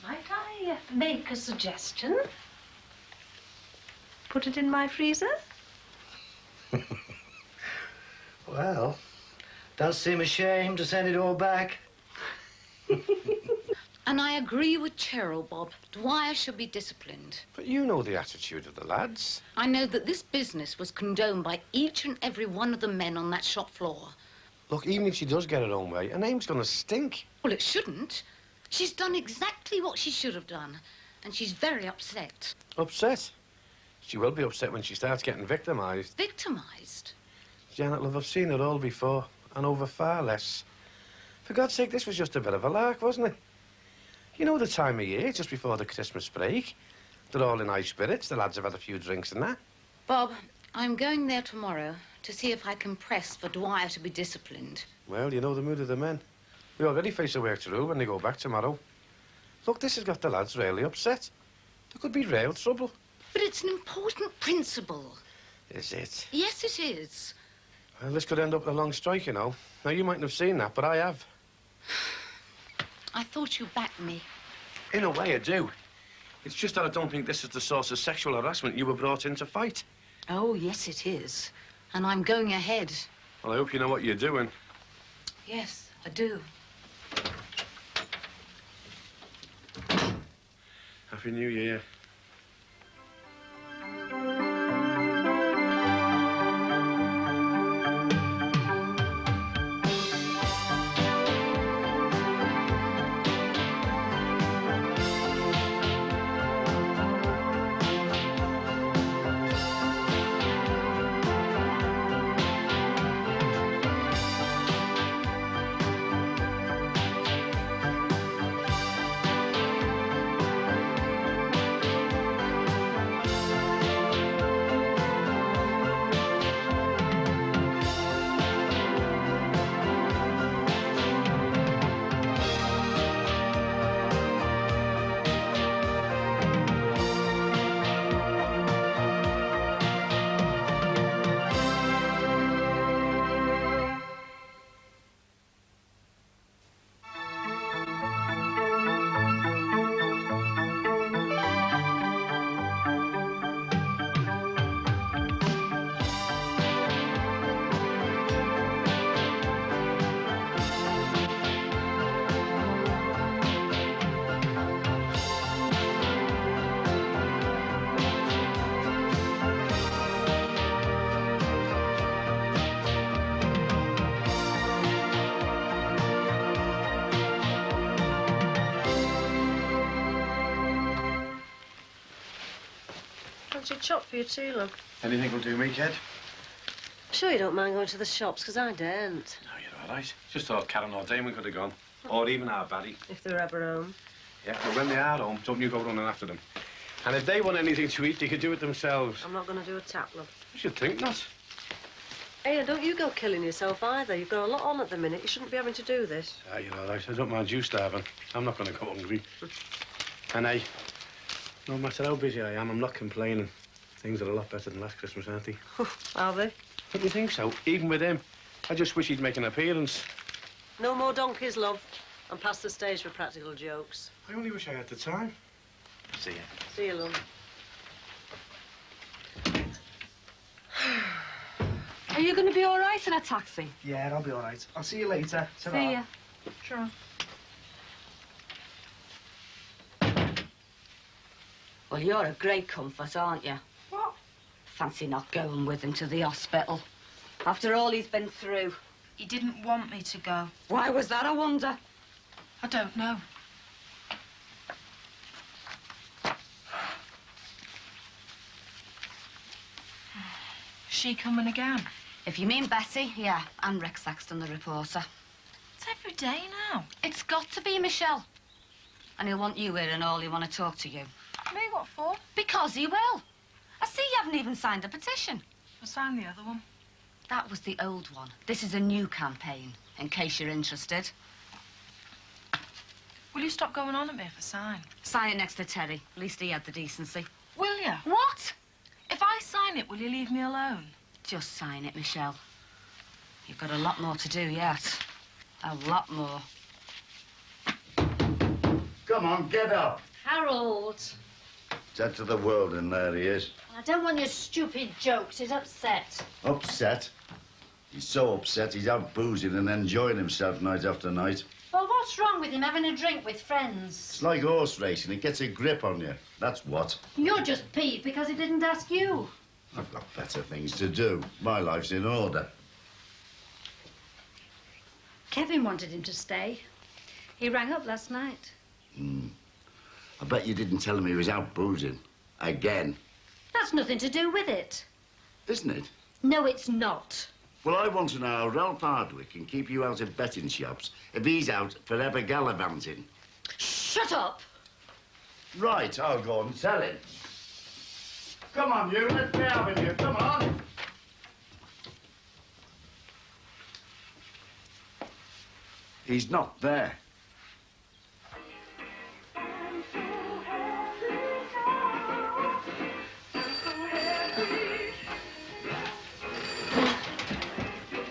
Might I make a suggestion? Put it in my freezer? Well, does seem a shame to send it all back. And I agree with Cheryl, Bob. Dwyer should be disciplined. But you know the attitude of the lads. I know that this business was condoned by each and every one of the men on that shop floor. Look, even if she does get her own way, her name's gonna stink. Well, it shouldn't. She's done exactly what she should have done, and she's very upset. Upset? She will be upset when she starts getting victimised. Victimised? Janet, love, I've seen it all before, and over far less. For God's sake, this was just a bit of a lark, wasn't it? You know the time of year, just before the Christmas break. They're all in high spirits. The lads have had a few drinks and that. Bob, I'm going there tomorrow to see if I can press for Dwyer to be disciplined. Well, you know the mood of the men. We already face a work to do when they go back tomorrow. Look, this has got the lads really upset. There could be real trouble. But it's an important principle. Is it? Yes, it is. Well, this could end up in a long strike, you know. Now, you mightn't have seen that, but I have. I thought you backed me. In a way, I do. It's just that I don't think this is the source of sexual harassment you were brought in to fight. Oh, yes, it is. And I'm going ahead. Well, I hope you know what you're doing. Yes, I do. Happy New Year. Fancy a chop for your tea, love? Anything will do me, kid. Sure you don't mind going to the shops, because I daren't. No, you're all right. Just thought Karen or Damon could have gone. Or even our Barry. If they're ever home. Yeah, but when they are home, don't you go running after them. And if they want anything to eat, they can do it themselves. I'm not going to do a tap, love. You should think not. Hey, don't you go killing yourself either. You've got a lot on at the minute. You shouldn't be having to do this. Ah, you're all right. I don't mind you starving. I'm not going to go hungry. And hey, no matter how busy I am, I'm not complaining. Things are a lot better than last Christmas, aren't they? Are they? Don't you think so? Even with him. I just wish he'd make an appearance. No more donkeys, love. I'm past the stage for practical jokes. I only wish I had the time. See ya. See you, love. Are you going to be all right in a taxi? Yeah, I'll be all right. I'll see you later. Ta-ra. See ya. Sure. Well, you're a great comfort, aren't you? What? Fancy not going with him to the hospital. After all he's been through. He didn't want me to go. Why was that, I wonder? I don't know. She coming again? If you mean Bessie, yeah, and Rex Saxton, the reporter. It's every day now. It's got to be, Michelle. And he'll want you here and all he'll want to talk to you. Me, what for? Because he will. I see you haven't even signed the petition. I signed the other one. That was the old one. This is a new campaign, in case you're interested. Will you stop going on at me if I sign? Sign it next to Terry. At least he had the decency. Will you? What? If I sign it, will you leave me alone? Just sign it, Michelle. You've got a lot more to do yet. A lot more. Come on, get up. Harold, Dead to the world, and there he is. I don't want your stupid jokes. He's upset. Upset? He's so upset he's out boozing and enjoying himself night after night. Well, what's wrong with him having a drink with friends? It's like horse racing. It gets a grip on you. That's what. You're just peeved because he didn't ask you. I've got better things to do. My life's in order. Kevin wanted him to stay. He rang up last night. I bet you didn't tell him he was out boozing. Again. That's nothing to do with it. Isn't it? No, it's not. Well, I want to know how Ralph Hardwick can keep you out of betting shops if he's out forever gallivanting. Shut up! Right, I'll go and tell him. Come on, you. Let's be having you. Come on. He's not there.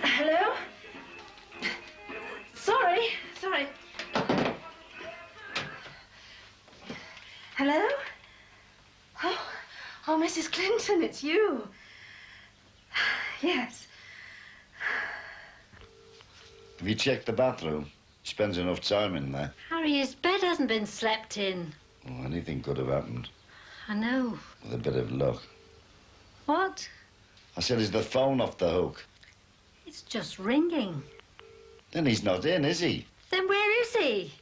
Hello? Sorry. Hello? Oh, Mrs. Clinton, it's you. Yes. Have you checked the bathroom? He spends enough time in there. Harry, his bed hasn't been slept in. Well, anything could have happened I know. with a bit of luck. What? I said, is the phone off the hook? It's just ringing. Then he's not in, is he? Then where is he?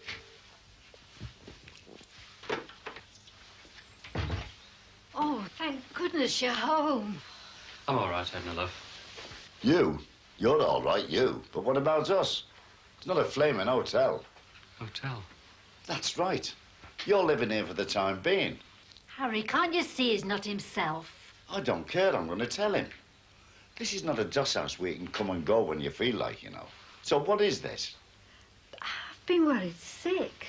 Oh, thank goodness you're home. I'm all right, Edna, love. You? You're all right, you. But what about us? It's not a flaming hotel. Hotel? That's right. You're living here for the time being. Harry, can't you see he's not himself? I don't care. I'm going to tell him. This is not a doss house where you can come and go when you feel like, you know. So what is this? I've been worried sick.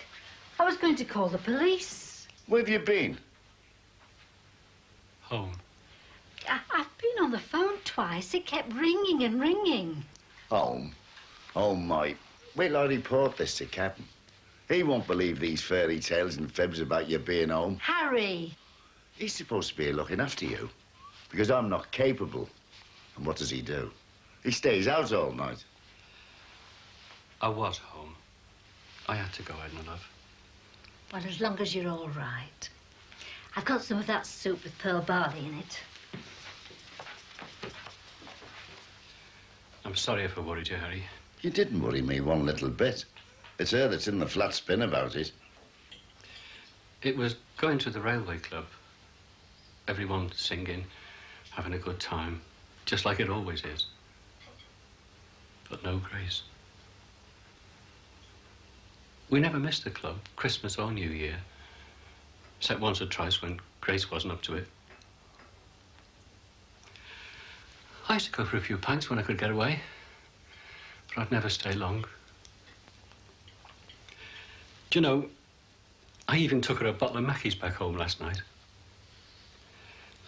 I was going to call the police. Where have you been? Home. I've been on the phone twice. It kept ringing and ringing. Home? Oh, my. Wait till I report this to Captain. He won't believe these fairy tales and fibs about you being home. Harry! He's supposed to be looking after you. Because I'm not capable. And what does he do? He stays out all night. I was home. I had to go, Edna, love. Well, as long as you're all right. I've got some of that soup with pearl barley in it. I'm sorry if I worried you, Harry. You didn't worry me one little bit. It's her that's in the flat spin about it. It was going to the railway club. Everyone singing, having a good time, just like it always is. But no Grace. We never missed the club, Christmas or New Year. Except once or twice when Grace wasn't up to it. I used to go for a few pints when I could get away. But I'd never stay long. Do you know, I even took her a bottle of Mackey's back home last night.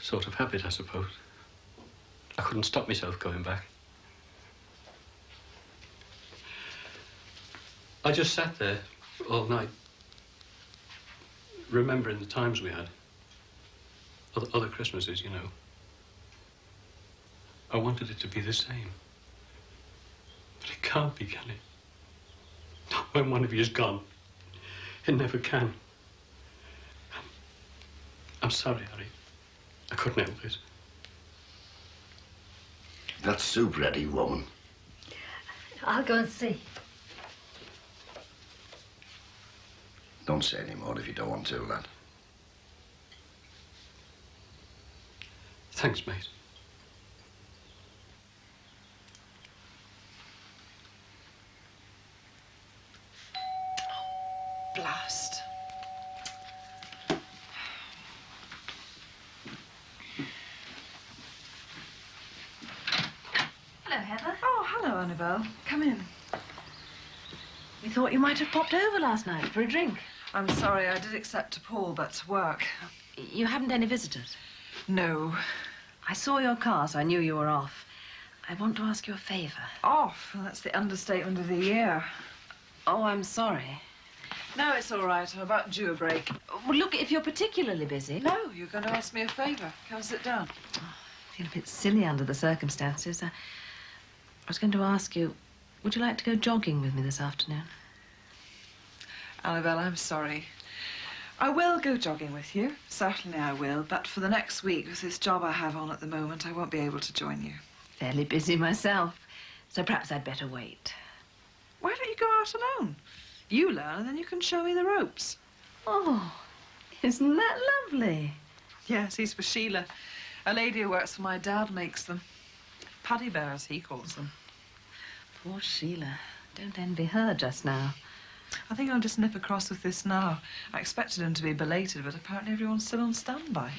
Sort of habit, I suppose. I couldn't stop myself going back. I just sat there all night, remembering the times we had. Other Christmases, you know. I wanted it to be the same. But it can't be, can it? Not when one of you's gone. It never can. I'm sorry, Harry. I couldn't help it. That soup ready, woman? I'll go and see. Don't say any more if you don't want to, lad. Thanks, mate. Blast. Hello, Heather. Oh, hello, Annabelle. Come in. We thought you might have popped over last night for a drink. I'm sorry, I did accept a Paul, but work. You haven't any visitors? No. I saw your car, so I knew you were off. I want to ask you a favour. Off? Well, that's the understatement of the year. Oh, I'm sorry. No, it's all right. I'm about due a break. Well, look, if you're particularly busy... No, you're going to ask me a favour. Come sit down. I feel a bit silly under the circumstances. I was going to ask you, would you like to go jogging with me this afternoon? Annabelle, I'm sorry. I will go jogging with you. Certainly I will. But for the next week, with this job I have on at the moment, I won't be able to join you. Fairly busy myself, so perhaps I'd better wait. Why don't you go out alone? You learn and then you can show me the ropes. Oh, isn't that lovely? Yes, he's for Sheila. A lady who works for my dad makes them. Paddy bears, he calls them. Poor Sheila. Don't envy her just now. I think I'll just nip across with this now. I expected him to be belated, but apparently everyone's still on standby.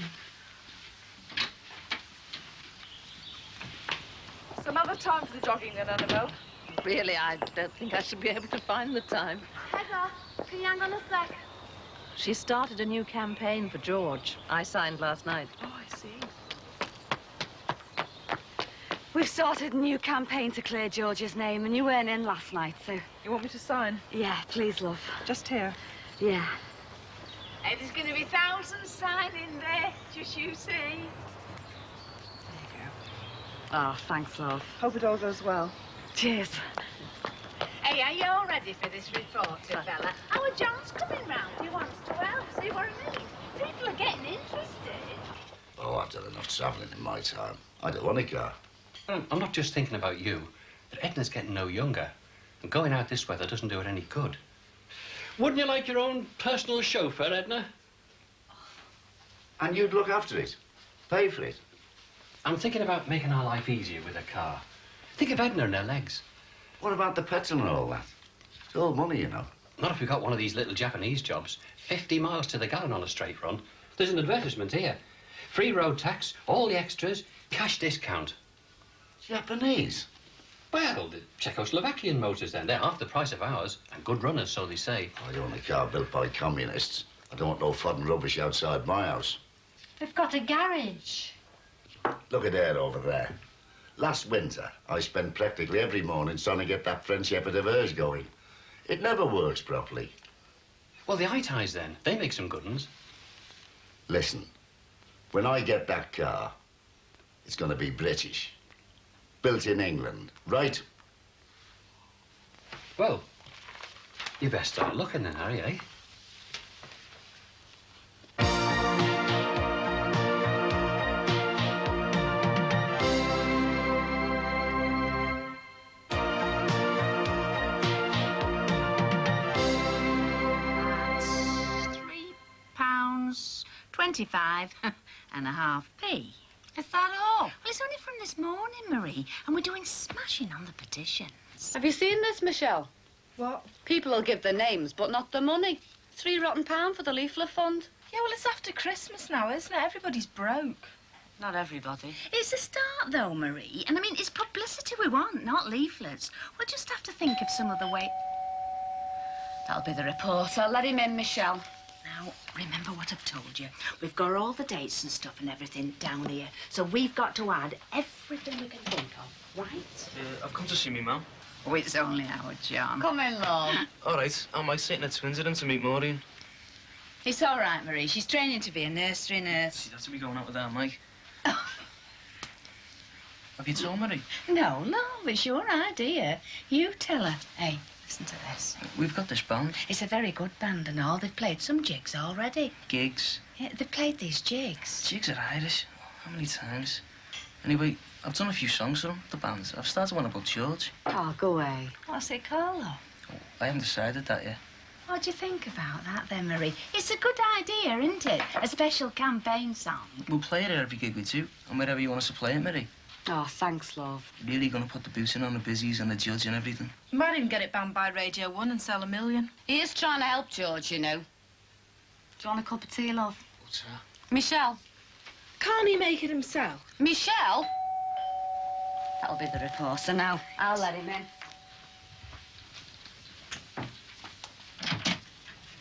Some other time for the jogging then, Annabelle. Really, I don't think I should be able to find the time. Heather, can you hang on a sec? She started a new campaign for George. I signed last night. Oh, I see. We've started a new campaign to clear George's name, and you weren't in last night, so... You want me to sign? Yeah, please, love. Just here? Yeah. Hey, there's going to be thousands signing there, just you see. There you go. Oh, thanks, love. Hope it all goes well. Cheers. Hey, are you all ready for this report, fella? Our John's coming round. He wants to help. See what I mean? People are getting interested. Oh, I've done enough travelling in my time. I don't want a car. I'm not just thinking about you, but Edna's getting no younger. And going out this weather doesn't do her any good. Wouldn't you like your own personal chauffeur, Edna? And you'd look after it? Pay for it? I'm thinking about making our life easier with a car. Think of Edna and her legs. What about the petrol and all that? It's all money, you know. Not if we've got one of these little Japanese jobs. 50 miles to the gallon on a straight run. There's an advertisement here. Free road tax, all the extras, cash discount. Japanese? Well, the Czechoslovakian motors then. They're half the price of ours, and good runners, so they say. I don't want a car built by communists. I don't want no fun rubbish outside my house. We've got a garage. Look at her over there. Last winter, I spent practically every morning trying to get that French effort of hers going. It never works properly. Well, the I-Ties then. They make some good ones. Listen, when I get that car, it's going to be British. Built in England, right? Well, you best start looking then, Harry, eh? £3.25.5p. Is that all? Well, it's only from this morning, Marie, and we're doing smashing on the petitions. Have you seen this, Michelle? What? People will give their names, but not the money. £3 rotten for the leaflet fund. Yeah, well, it's after Christmas now, isn't it? Everybody's broke. Not everybody. It's a start, though, Marie. And, I mean, it's publicity we want, not leaflets. We'll just have to think of some other way. That'll be the reporter. Let him in, Michelle. Now, remember what I've told you. We've got all the dates and stuff and everything down here. So we've got to add everything we can think of, right? I've come to see me, ma'am. Oh, it's only our John. Come in, love. All right, I might sit in a twins in to meet Maureen. It's all right, Marie. She's training to be a nursery nurse. She'd have to be going out with that, Mike. Have you told Marie? No, it's your idea. You tell her. Hey, listen to this. We've got this band. It's a very good band and all. They've played some jigs already. Gigs. Yeah, they've played these jigs. Jigs are Irish. How many times? Anyway, I've done a few songs for the band. I've started one about George. Oh, go away. What's it called, love? I haven't decided that yet. What do you think about that then, Marie? It's a good idea, isn't it? A special campaign song. We'll play it at every gig we do, and wherever you want us to play it, Marie. Oh, thanks, love. Really gonna put the boots in on the busies and the judge and everything. You might even get it banned by Radio 1 and sell 1 million. He is trying to help George, you know. Do you want a cup of tea, love? What's that? Michelle. Can't he make it himself? Michelle? That'll be the recorder now. I'll let him in.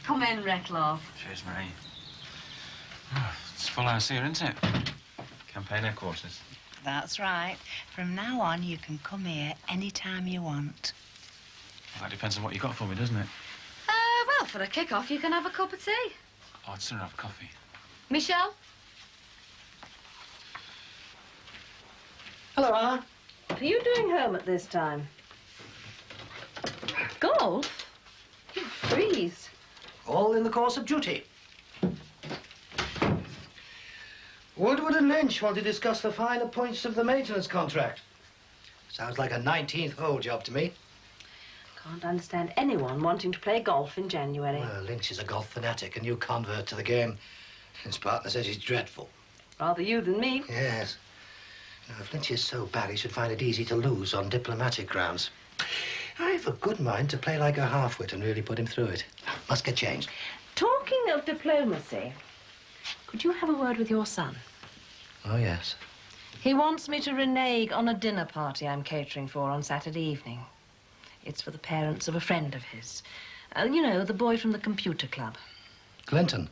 Come in, Rick, love. Cheers, Marie. Oh, it's full house here, isn't it? Campaign headquarters. That's right. From now on, you can come here any time you want. Well, that depends on what you got for me, doesn't it? Well, for a kick-off, you can have a cup of tea. Oh, I'd sooner have a coffee. Michelle? Hello, Anna. What are you doing home at this time? Golf? You freeze. All in the course of duty. Woodward and Lynch want to discuss the finer points of the maintenance contract. Sounds like a 19th hole job to me. Can't understand anyone wanting to play golf in January. Well, Lynch is a golf fanatic, a new convert to the game. His partner says he's dreadful. Rather you than me. Yes. Now, if Lynch is so bad, he should find it easy to lose on diplomatic grounds. I've a good mind to play like a half-wit and really put him through it. Must get changed. Talking of diplomacy, could you have a word with your son? Oh, yes. He wants me to renege on a dinner party I'm catering for on Saturday evening. It's for the parents of a friend of his. You know, the boy from the computer club. Clinton.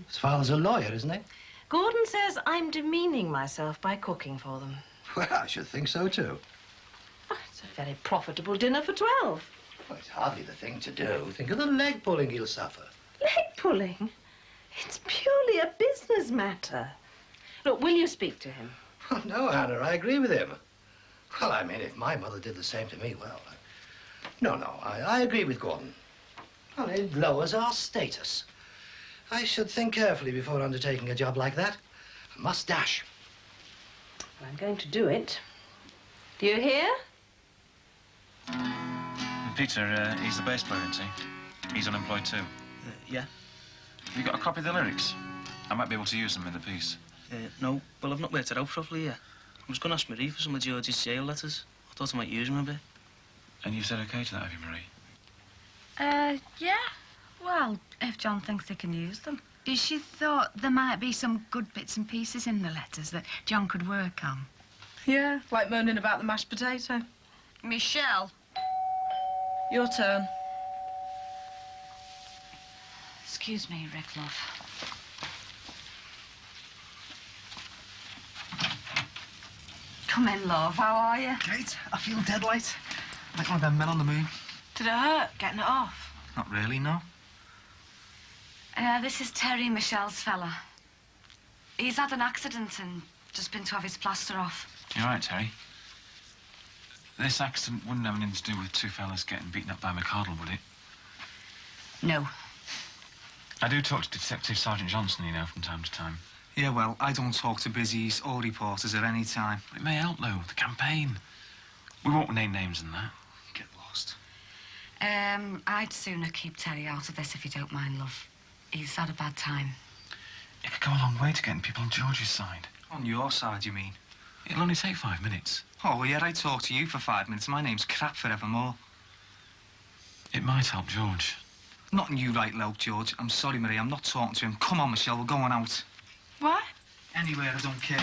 His father's a lawyer, isn't he? Gordon says I'm demeaning myself by cooking for them. Well, I should think so, too. It's a very profitable dinner for 12. Well, it's hardly the thing to do. Think of the leg pulling he'll suffer. Leg pulling? It's purely a business matter. Look, will you speak to him? Oh, no, Anna, I agree with him. Well, I mean, if my mother did the same to me, well... No, I agree with Gordon. Well, it lowers our status. I should think carefully before undertaking a job like that. I must dash. Well, I'm going to do it. Do you hear? Peter, he's the bass player, isn't he? He's unemployed too. Yeah. Have you got a copy of the lyrics? I might be able to use them in the piece. No. Well, I've not worked it out properly yet. I was going to ask Marie for some of George's jail letters. I thought I might use them a bit. And you've said OK to that, have you, Marie? Yeah. Well, if John thinks he can use them. She thought there might be some good bits and pieces in the letters that John could work on. Yeah, like moaning about the mashed potato. Michelle. Your turn. Excuse me, Rick, love. Come in, love. How are you? Kate, I feel dead light. Like one of them men on the moon. Did it hurt getting it off? Not really, no. This is Terry, Michelle's fella. He's had an accident and just been to have his plaster off. You all right, Terry? This accident wouldn't have anything to do with two fellas getting beaten up by McCardle, would it? No. I do talk to Detective Sergeant Johnson, you know, from time to time. Yeah, well, I don't talk to busies or reporters at any time. But it may help, though, the campaign. We won't name names in that. Get lost. I'd sooner keep Terry out of this if you don't mind, love. He's had a bad time. It could go a long way to getting people on George's side. On your side, you mean? It'll only take 5 minutes. Oh, well, yeah, I talk to you for 5 minutes. My name's crap forevermore. It might help George. Nothing you right, Loke, George. I'm sorry, Marie, I'm not talking to him. Come on, Michelle, we're going out. What? Anywhere, I don't care.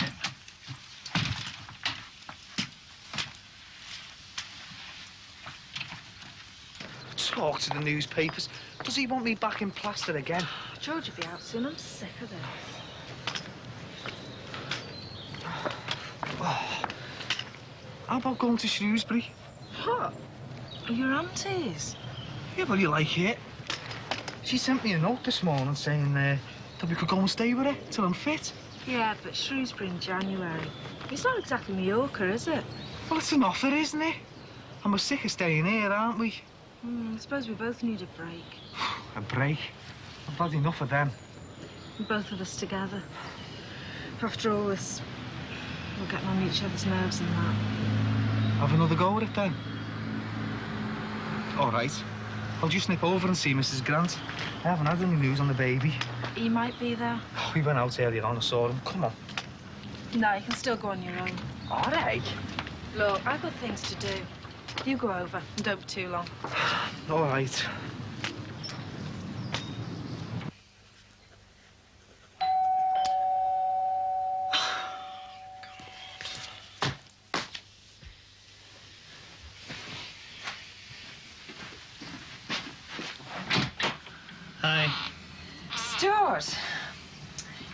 Talk to the newspapers. Does he want me back in plaster again? George will be out soon. I'm sick of this. Oh. How about going to Shrewsbury? What? Your auntie's? Yeah, well, you like it. She sent me a note this morning saying that we could go and stay with her till I'm fit. Yeah, but Shrewsbury in January. It's not exactly Mallorca, is it? Well, it's an offer, isn't it? And we're sick of staying here, aren't we? I suppose we both need a break. A break? I've had enough of them. And both of us together. After all this We're getting on each other's nerves and that. Have another go at it then. All right. I'll just nip over and see Mrs. Grant. I haven't had any news on the baby. He might be there. Oh, we went out earlier on, I saw him. Come on. No, you can still go on your own. All right. Look, I've got things to do. You go over and don't be too long. All right. Hi. Stuart,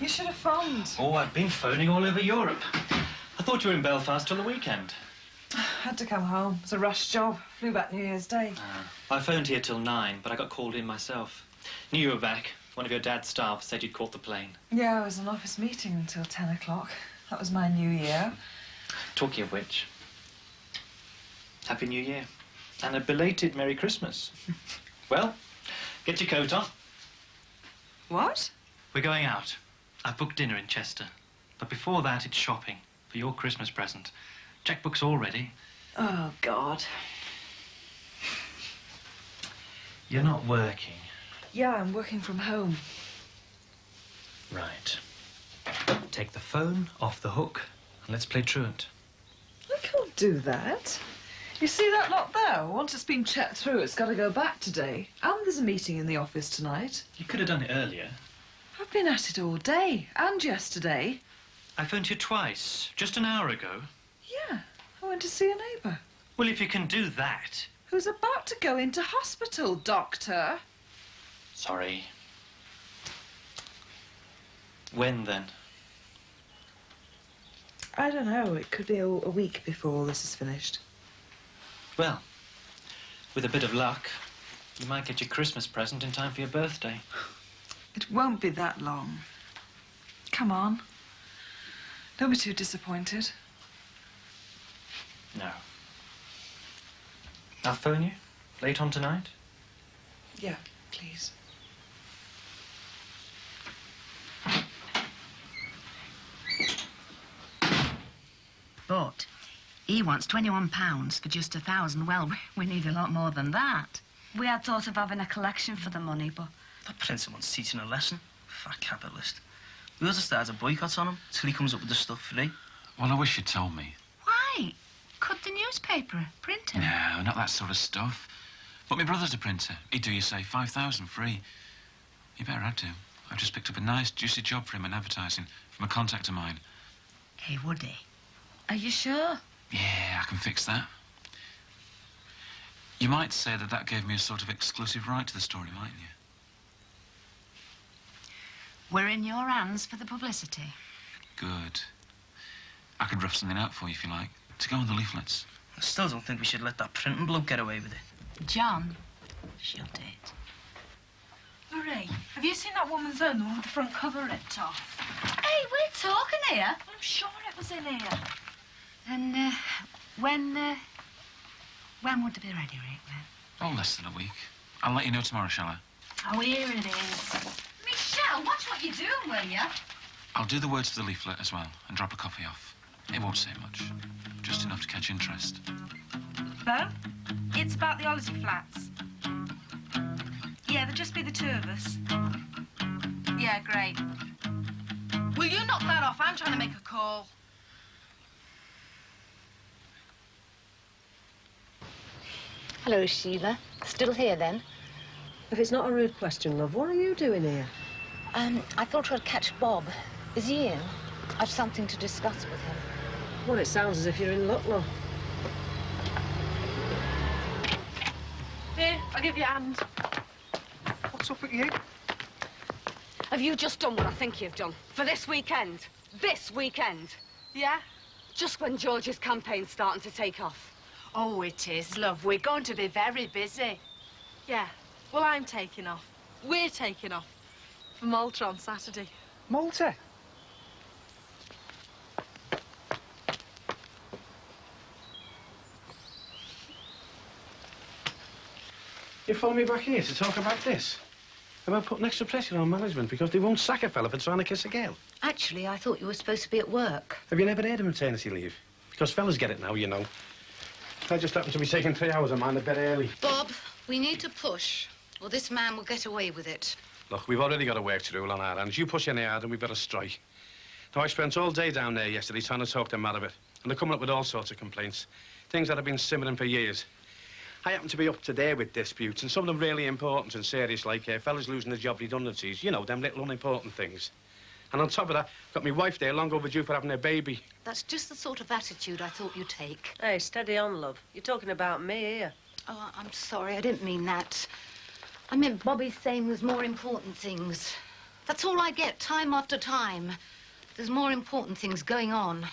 you should have phoned. Oh, I've been phoning all over Europe. I thought you were in Belfast till the weekend. Had to come home. It was a rush job. Flew back New Year's Day. I phoned here till 9, but I got called in myself. Knew you were back. One of your dad's staff said you'd caught the plane. Yeah, I was in office meeting until 10 o'clock. That was my New Year. Talking of which, Happy New Year. And a belated Merry Christmas. Well, get your coat on. What? We're going out. I've booked dinner in Chester. But before that, it's shopping for your Christmas present. Checkbook's all ready. Oh, God. You're not working. Yeah, I'm working from home. Right. Take the phone off the hook and let's play truant. I can't do that. You see that lot there? Once it's been checked through, it's got to go back today. And there's a meeting in the office tonight. You could have done it earlier. I've been at it all day and yesterday. I phoned you twice, just an hour ago. Yeah, I went to see a neighbour. Well, if you can do that... Who's about to go into hospital, Doctor? Sorry. When, then? I don't know. It could be a week before all this is finished. Well, with a bit of luck, you might get your Christmas present in time for your birthday. It won't be that long. Come on. Don't be too disappointed. No. I'll phone you late on tonight. Yeah, please. But he wants £21 for just 1,000. Well, we need a lot more than that. We had thought of having a collection for the money, but... That printer wants teaching a lesson. Fat capitalist. We ought to start a boycott on him till he comes up with the stuff free. Well, I wish you'd told me. Why? Cut the newspaper, printer. No, not that sort of stuff. But my brother's a printer. He'd do you, say, 5,000 free. You better have to. I've just picked up a nice, juicy job for him in advertising from a contact of mine. Hey, would he? Are you sure? Yeah, I can fix that. You might say that that gave me a sort of exclusive right to the story, mightn't you? We're in your hands for the publicity. Good. I could rough something out for you, if you like, to go on the leaflets. I still don't think we should let that printing bloke get away with it. John, shut it. Marie, have you seen that woman's own, the one with the front cover ripped off? Hey, we're talking here. I'm sure it was in here. And, when would it be ready, Rick, then? Oh, less than a week. I'll let you know tomorrow, shall I? Oh, here it is. Michelle, watch what you're doing, will you? I'll do the words to the leaflet as well and drop a copy off. It won't say much. Just enough to catch interest. Bo, it's about the holiday flats. Yeah, there'll just be the two of us. Yeah, great. Will you knock that off? I'm trying to make a call. Hello, Sheila. Still here, then? If it's not a rude question, love, what are you doing here? I thought I'd catch Bob. Is he in? I've something to discuss with him. Well, it sounds as if you're in luck, love. Here, I'll give you a hand. What's up with you? Have you just done what I think you've done? For this weekend? This weekend? Yeah? Just when George's campaign's starting to take off. Oh, it is, love. We're going to be very busy. Yeah. Well, I'm taking off. We're taking off. For Malta on Saturday. Malta? You phoned me back here to talk about this? about putting extra pressure on management because they won't sack a fella for trying to kiss a girl. Actually, I thought you were supposed to be at work. Have you never heard of maternity leave? Because fellas get it now, you know. I just happen to be taking 3 hours of mine a bit early. Bob, we need to push, or this man will get away with it. Look, we've already got a work to do on our hands. You push any harder and we better strike. Now, I spent all day down there yesterday trying to talk them out of it. And they're coming up with all sorts of complaints. Things that have been simmering for years. I happen to be up to there with disputes, and some of them really important and serious, like fellas losing their job redundancies. You know, them little unimportant things. And on top of that, got my wife there long overdue for having a baby. That's just the sort of attitude I thought you'd take. Hey, steady on, love. You're talking about me here. Oh, I'm sorry. I didn't mean that. I meant Bobby's saying there's more important things. That's all I get, time after time. There's more important things going on.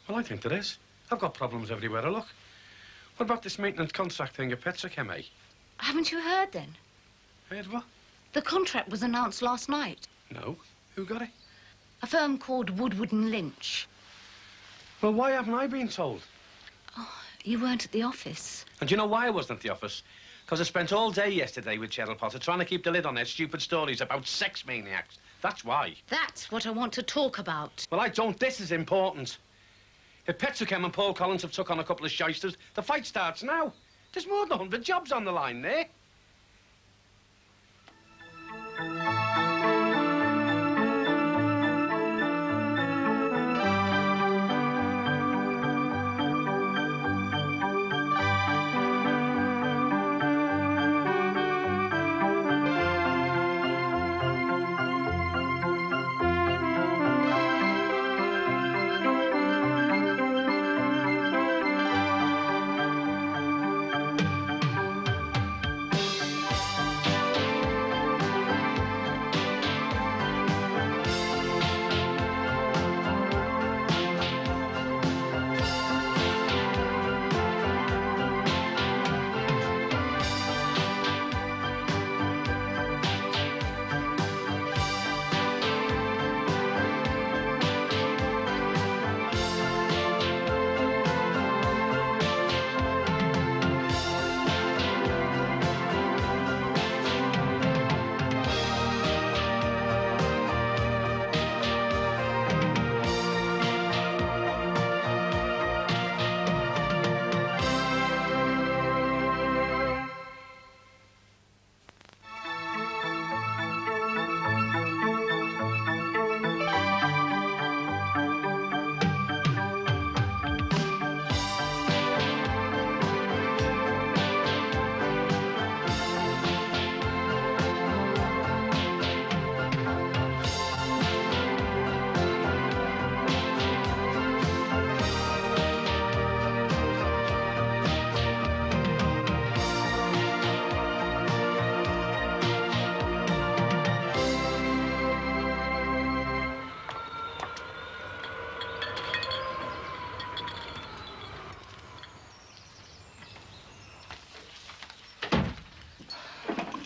Well, I think there is. I've got problems everywhere I look. What about this maintenance contract thing at Petrochem, eh? Haven't you heard, then? Heard what? The contract was announced last night. No. Who got it? A firm called Woodward and Lynch. Well, why haven't I been told? Oh, you weren't at the office. And do you know why I wasn't at the office? Because I spent all day yesterday with Cheryl Potter trying to keep the lid on their stupid stories about sex maniacs. That's why. That's what I want to talk about. Well, I don't. This is important. If Petrochem and Paul Collins have took on a couple of shysters, the fight starts now. There's more than 100 jobs on the line there.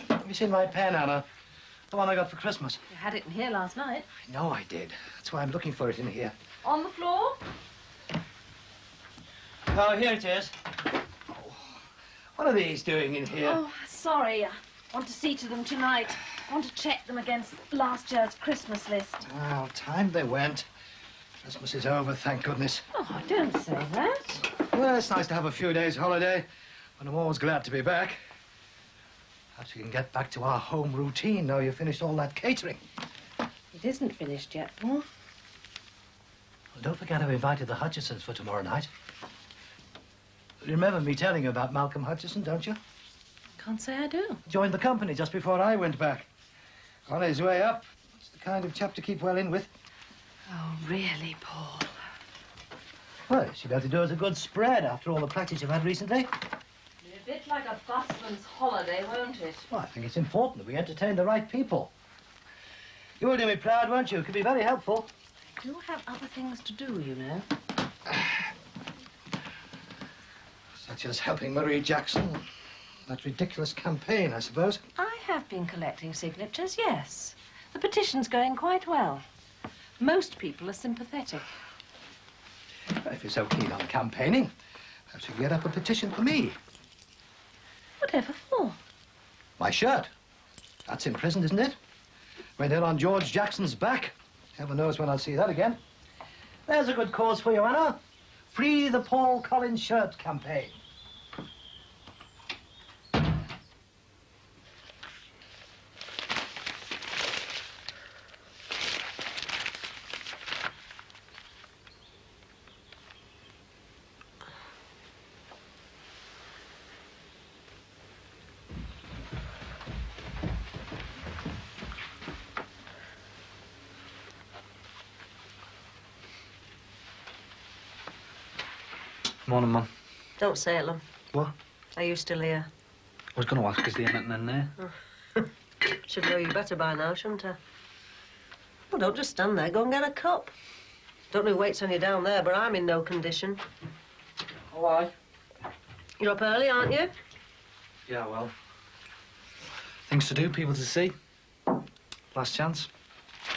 Have you seen my pen, Anna? The one I got for Christmas. You had it in here last night. I know I did. That's why I'm looking for it in here. On the floor? Oh, here it is. Oh, what are these doing in here? Oh, sorry. I want to see to them tonight. I want to check them against last year's Christmas list. Well, time they went. Christmas is over, thank goodness. Oh, don't say that. Well, it's nice to have a few days' holiday, and I'm always glad to be back. Perhaps we can get back to our home routine now you've finished all that catering. It isn't finished yet, Paul. Well, don't forget I've invited the Hutchisons for tomorrow night. You remember me telling you about Malcolm Hutchison, don't you? Can't say I do. Joined the company just before I went back. On his way up. It's the kind of chap to keep well in with. Oh, really, Paul? Well, she'd have to do us a good spread after all the practice you've had recently. A bit like a busman's holiday, won't it? Well, I think it's important that we entertain the right people. You will do me proud, won't you? It could be very helpful. I do have other things to do, you know. Such as helping Marie Jackson. That ridiculous campaign, I suppose. I have been collecting signatures, yes. The petition's going quite well. Most people are sympathetic. Well, if you're so keen on campaigning, perhaps you can get up a petition for me. Whatever for? My shirt. That's in prison, isn't it? Right there on George Jackson's back. Heaven knows when I'll see that again. There's a good cause for you, Anna. Free the Paul Collins shirt campaign. Morning, Mum. Don't say it, love. What? Are you still here? I was going to ask, is there anything in there? Should know you better by now, shouldn't I? Well, don't just stand there. Go and get a cup. Don't know who waits on you down there, but I'm in no condition. Why? You're up early, aren't you? Yeah, well. Things to do, people to see. Last chance.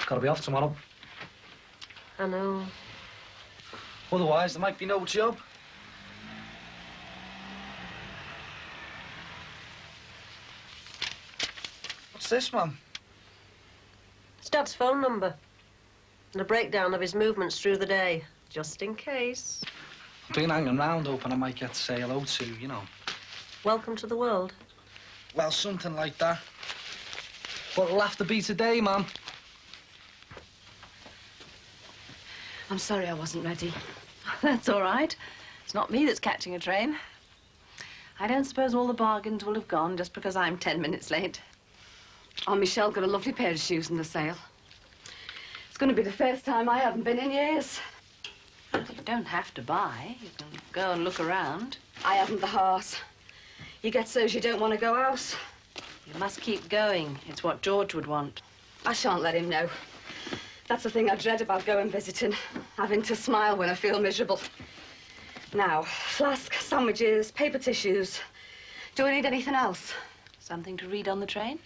Got to be off tomorrow. I know. Otherwise, there might be no job. What's this, Mum? It's Dad's phone number. And a breakdown of his movements through the day, just in case. I've been hanging round hoping I might get to say hello to, you know. Welcome to the world. Well, something like that. But it'll have to be today, Mum. I'm sorry I wasn't ready. That's all right. It's not me that's catching a train. I don't suppose all the bargains will have gone just because I'm 10 minutes late. Oh, Michelle got a lovely pair of shoes in the sale. It's going to be the first time I haven't been in years. You don't have to buy. You can go and look around. I haven't the heart. You get so's you don't want to go out. You must keep going. It's what George would want. I shan't let him know. That's the thing I dread about going visiting. Having to smile when I feel miserable. Now, flask, sandwiches, paper tissues. Do I need anything else? Something to read on the train?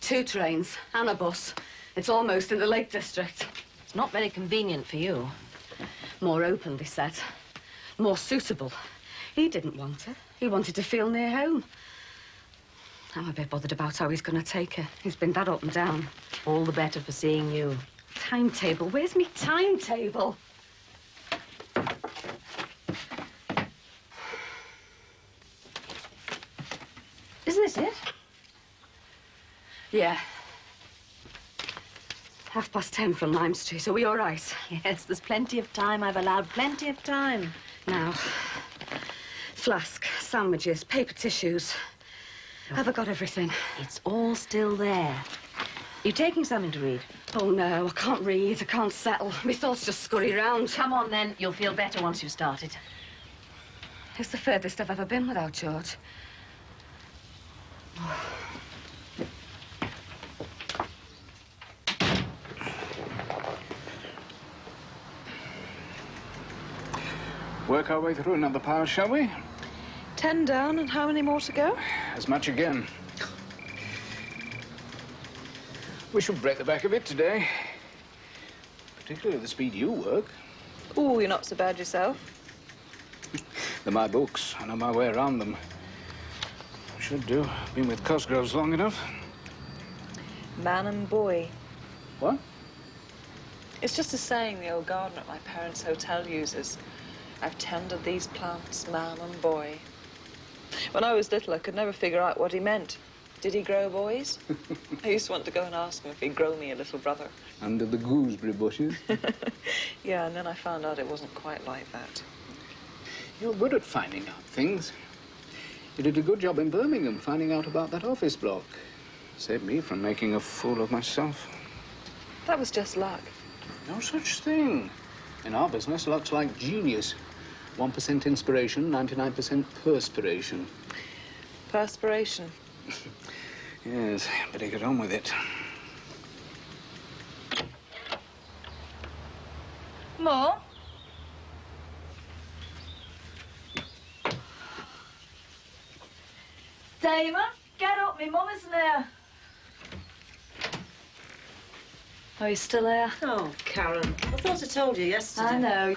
2 trains and a bus. It's almost in the Lake District. It's not very convenient for you. More open, they said. More suitable. He didn't want it. He wanted to feel near home. I'm a bit bothered about how he's going to take her. He's been that up and down. All the better for seeing you. Timetable? Where's me timetable? Isn't this it? Yeah. 10:30 from Lime Street. Are we all right? Yes, there's plenty of time. I've allowed plenty of time. Now, flask, sandwiches, paper tissues. Have I got everything? It's all still there. You taking something to read? Oh, no, I can't read. I can't settle. My thoughts just scurry round. Come on, then. You'll feel better once you've started. It's the furthest I've ever been without George. Work our way through another pile, shall we? 10 down, and how many more to go? As much again. We should break the back of it today. Particularly the speed you work. Oh, you're not so bad yourself. They're my books. I know my way around them. Should do. Been with Cosgroves long enough. Man and boy. What? It's just a saying the old gardener at my parents' hotel uses. I've tended these plants, man and boy. When I was little, I could never figure out what he meant. Did he grow boys? I used to want to go and ask him if he'd grow me a little brother. Under the gooseberry bushes. Yeah, and then I found out it wasn't quite like that. You're good at finding out things. You did a good job in Birmingham finding out about that office block. Saved me from making a fool of myself. That was just luck. No such thing. In our business, luck's like genius. 1% inspiration, 99% perspiration. Perspiration? Yes, better get on with it. More? Damon, get up, me mum isn't here. Oh, you still here? Oh, Karen, I thought I told you yesterday. I know.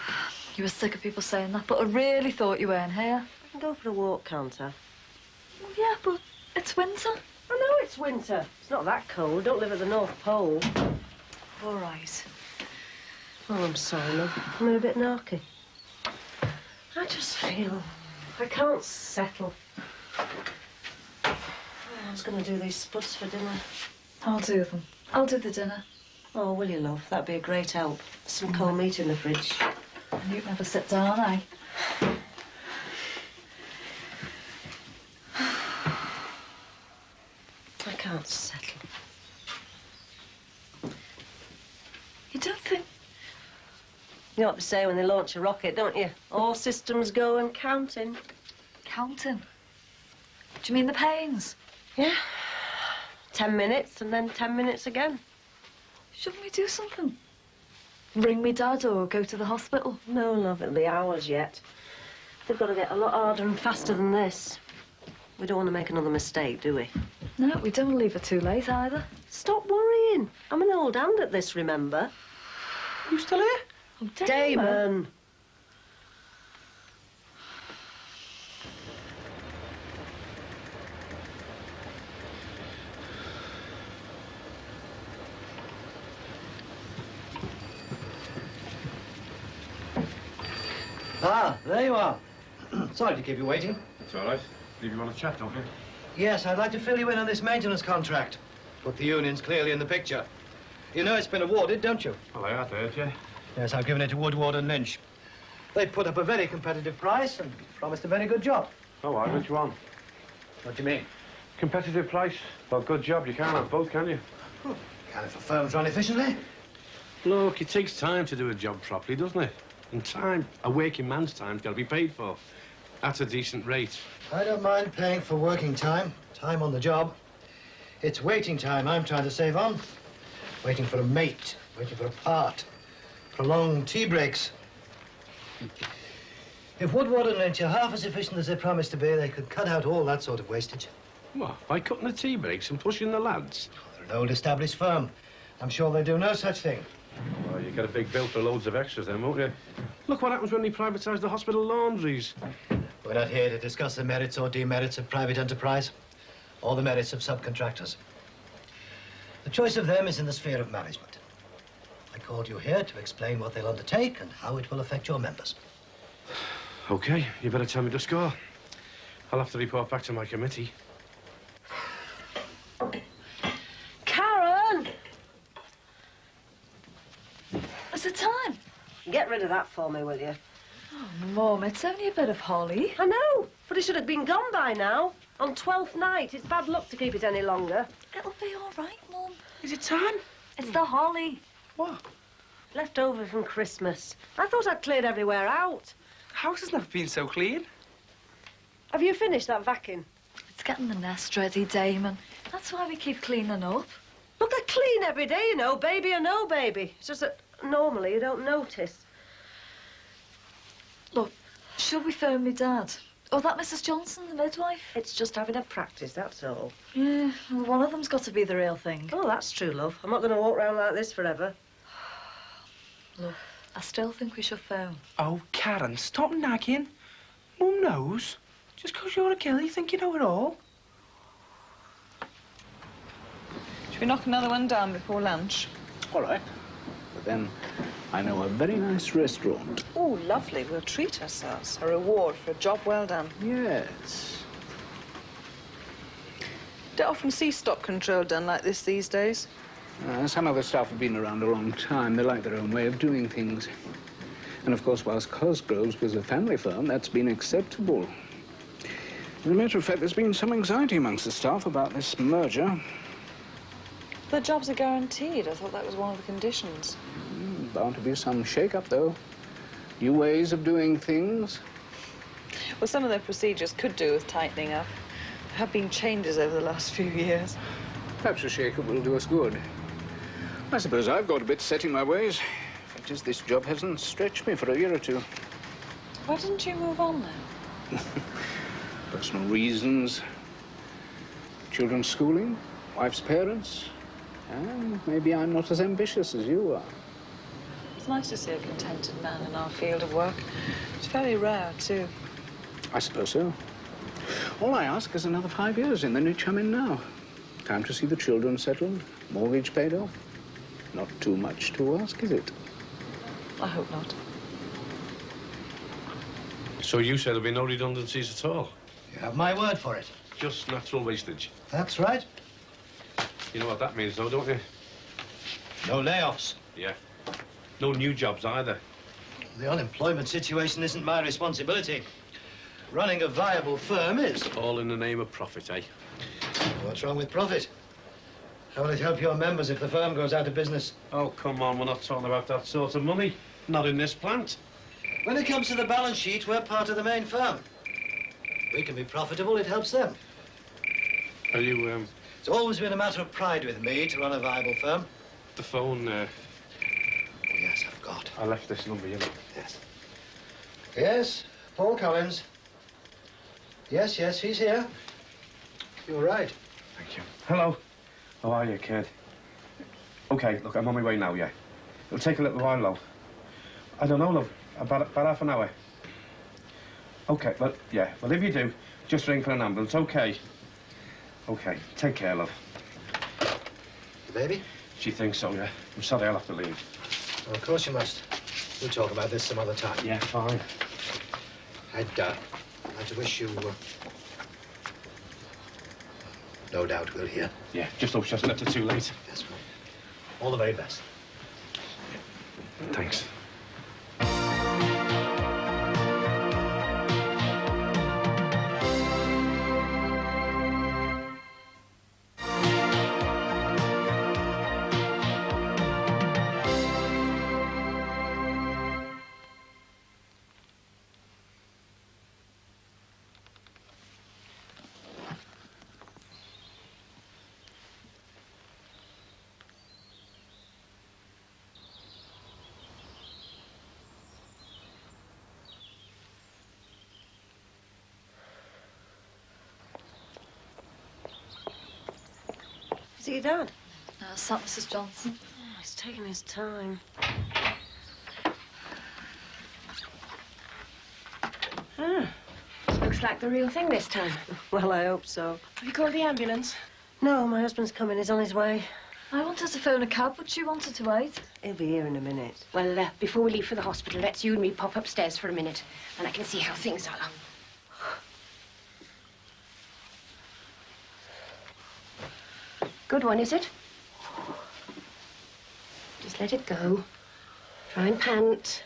You were sick of people saying that, but I really thought you weren't here. I can go for a walk, can't I? Well, yeah, but it's winter. I know it's winter. It's not that cold. Don't live at the North Pole. All right. Oh, I'm sorry, love. I'm a bit narky. I just feel I can't settle. Oh, I was going to do these spuds for dinner. I'll do them. I'll do the dinner. Oh, will you, love? That'd be a great help. Some cold meat in the fridge. And you never sit down, eh? I can't settle. You don't think... You know what they say when they launch a rocket, don't you? All systems go and counting. Counting? Do you mean the pains? Yeah. 10 minutes and then 10 minutes again. Shouldn't we do something? Ring me Dad or go to the hospital? No, love, it'll be hours yet. They've got to get a lot harder and faster than this. We don't want to make another mistake, do we? No, we don't leave it too late either. Stop worrying. I'm an old hand at this, remember? Who's still here? Oh, Damon. Ah, there you are. Sorry to keep you waiting. It's all right. Leave you want to chat, don't you? Yes, I'd like to fill you in on this maintenance contract. Put the union's clearly in the picture. You know it's been awarded, don't you? Well, I had heard, yeah. Yes, I've given it to Woodward and Lynch. They put up a very competitive price and promised a very good job. Oh, I which one? What do you mean? Competitive price. Well, good job. You can't have both, can you? Can if a firm's run efficiently. Look, it takes time to do a job properly, doesn't it? And time, a working man's time's got to be paid for. At a decent rate. I don't mind paying for working time, time on the job. It's waiting time I'm trying to save on. Waiting for a mate, waiting for a part, prolonged tea breaks. If Woodward and Lynch are half as efficient as they promised to be, they could cut out all that sort of wastage. What, by cutting the tea breaks and pushing the lads? They're an old established firm. I'm sure they do no such thing. Well, you get a big bill for loads of extras then, won't you? Look what happens when they privatise the hospital laundries. We're not here to discuss the merits or demerits of private enterprise, or the merits of subcontractors. The choice of them is in the sphere of management. I called you here to explain what they'll undertake and how it will affect your members. OK, you better tell me the score. I'll have to report back to my committee. Karen! What's the time? Get rid of that for me, will you? Oh, Mum, it's only a bit of holly. I know, but it should have been gone by now. On 12th night. It's bad luck to keep it any longer. It'll be all right, Mum. Is it time? It's the holly. What? Left over from Christmas. I thought I'd cleared everywhere out. The house has never been so clean. Have you finished that vacuum? It's getting the nest ready, Damon. That's why we keep cleaning up. But they're clean every day, you know, baby or no baby. It's just that normally you don't notice. Look, should we phone me Dad? Or that Mrs. Johnson, the midwife? It's just having a practice, that's all. Yeah, well, one of them's got to be the real thing. Oh, that's true, love. I'm not going to walk around like this forever. Look, I still think we should phone. Oh, Karen, stop nagging. Mum knows. Just 'cause you're a girl, you think you know it all. Should we knock another one down before lunch? All right. But then I know a very nice restaurant. Oh, lovely. We'll treat ourselves. A reward for a job well done. Yes. Don't often see stock control done like this these days. Some of the staff have been around a long time. They like their own way of doing things. And, of course, whilst Cosgrove's was a family firm, that's been acceptable. As a matter of fact, there's been some anxiety amongst the staff about this merger. The jobs are guaranteed. I thought that was one of the conditions. Bound to be some shake-up, though. New ways of doing things. Well, some of their procedures could do with tightening up. There have been changes over the last few years. Perhaps a shake-up will do us good. I suppose I've got a bit set in my ways. Fact is, this job hasn't stretched me for a year or two. Why didn't you move on, then? Personal reasons. Children's schooling, wife's parents. And maybe I'm not as ambitious as you are. It's nice to see a contented man in our field of work. It's very rare, too. I suppose so. All I ask is another 5 years in the niche I'm in now. Time to see the children settled, mortgage paid off. Not too much to ask, is it? I hope not. So you said there'll be no redundancies at all? You have my word for it. Just natural wastage? That's right. You know what that means, though, don't you? No layoffs. Yeah. No new jobs either. The unemployment situation isn't my responsibility. Running a viable firm is. All in the name of profit, eh? What's wrong with profit? How will it help your members if the firm goes out of business? Oh, come on, we're not talking about that sort of money. Not in this plant. When it comes to the balance sheet, we're part of the main firm. We can be profitable, it helps them. Are you, It's always been a matter of pride with me to run a viable firm. The phone, Yes, I've got. I left this number, you know. Yes. Yes, Paul Collins. Yes, yes, he's here. You're right. Thank you. Hello. How are you, kid? Okay, look, I'm on my way now, yeah. It'll take a little while, love. I don't know, love. About half an hour. Okay, well, yeah. Well, if you do, just ring for an ambulance, okay? Okay, take care, love. The baby? She thinks so, yeah. I'm sorry, I'll have to leave. Well, of course you must. We'll talk about this some other time. Yeah, fine. I'd like to wish you... No doubt we'll hear. Yeah, just hope she hasn't left it too late. Yes, well, all the very best. Thanks. Is it your dad? It's not Mrs. Johnson. Oh, he's taking his time. Ah, looks like the real thing this time. Well, I hope so. Have you called the ambulance? No, my husband's coming. He's on his way. I wanted to phone a cab, but she wanted to wait. He'll be here in a minute. Well, before we leave for the hospital, let's you and me pop upstairs for a minute, and I can see how things are. Good one, is it? Just let it go. Try and pant.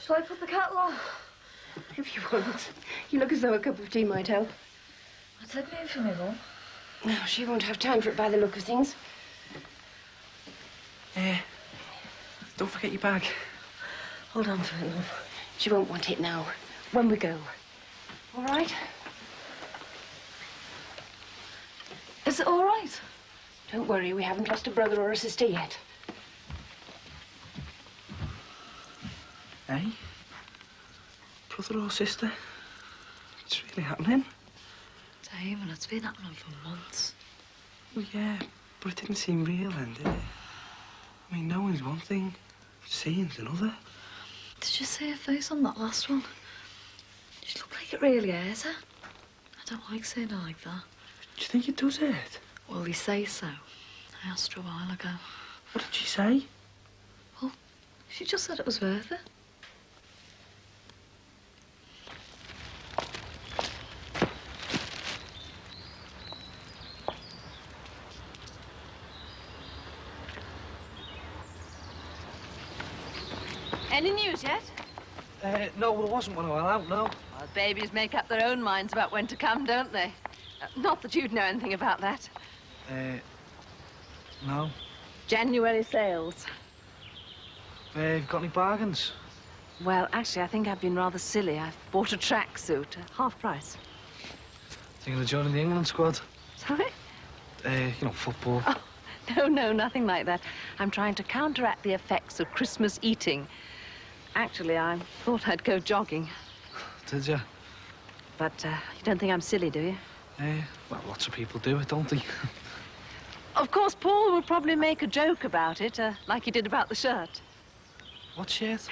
Shall I put the kettle on? If you want. You look as though a cup of tea might help. I'll take me in for me, Mum. No, she won't have time for it by the look of things. Don't forget your bag. Hold on to it, love. She won't want it now. When we go. All right? Is it all right? Don't worry, we haven't lost a brother or a sister yet. Eh? Brother or sister? It's really happening. Damon, it's been happening for months. Well, yeah, but it didn't seem real then, did it? I mean, knowing's one thing, seeing's another. Did you see her face on that last one? She looked like it really hurt her. I don't like seeing her like that. Do you think it does hurt? Well, they say so. I asked her a while ago. What did she say? Well, she just said it was worth it. Any news yet? No, there wasn't one a while out, no. Well, babies make up their own minds about when to come, don't they? Not that you'd know anything about that. No. January sales. You've got any bargains? Well, actually, I think I've been rather silly. I've bought a tracksuit, half price. Thinking of joining the England squad? Sorry? You know, football. Oh, no, nothing like that. I'm trying to counteract the effects of Christmas eating. Actually, I thought I'd go jogging. Did you? But you don't think I'm silly, do you? Well, lots of people do it, don't they? Of course, Paul will probably make a joke about it, like he did about the shirt. What shirt?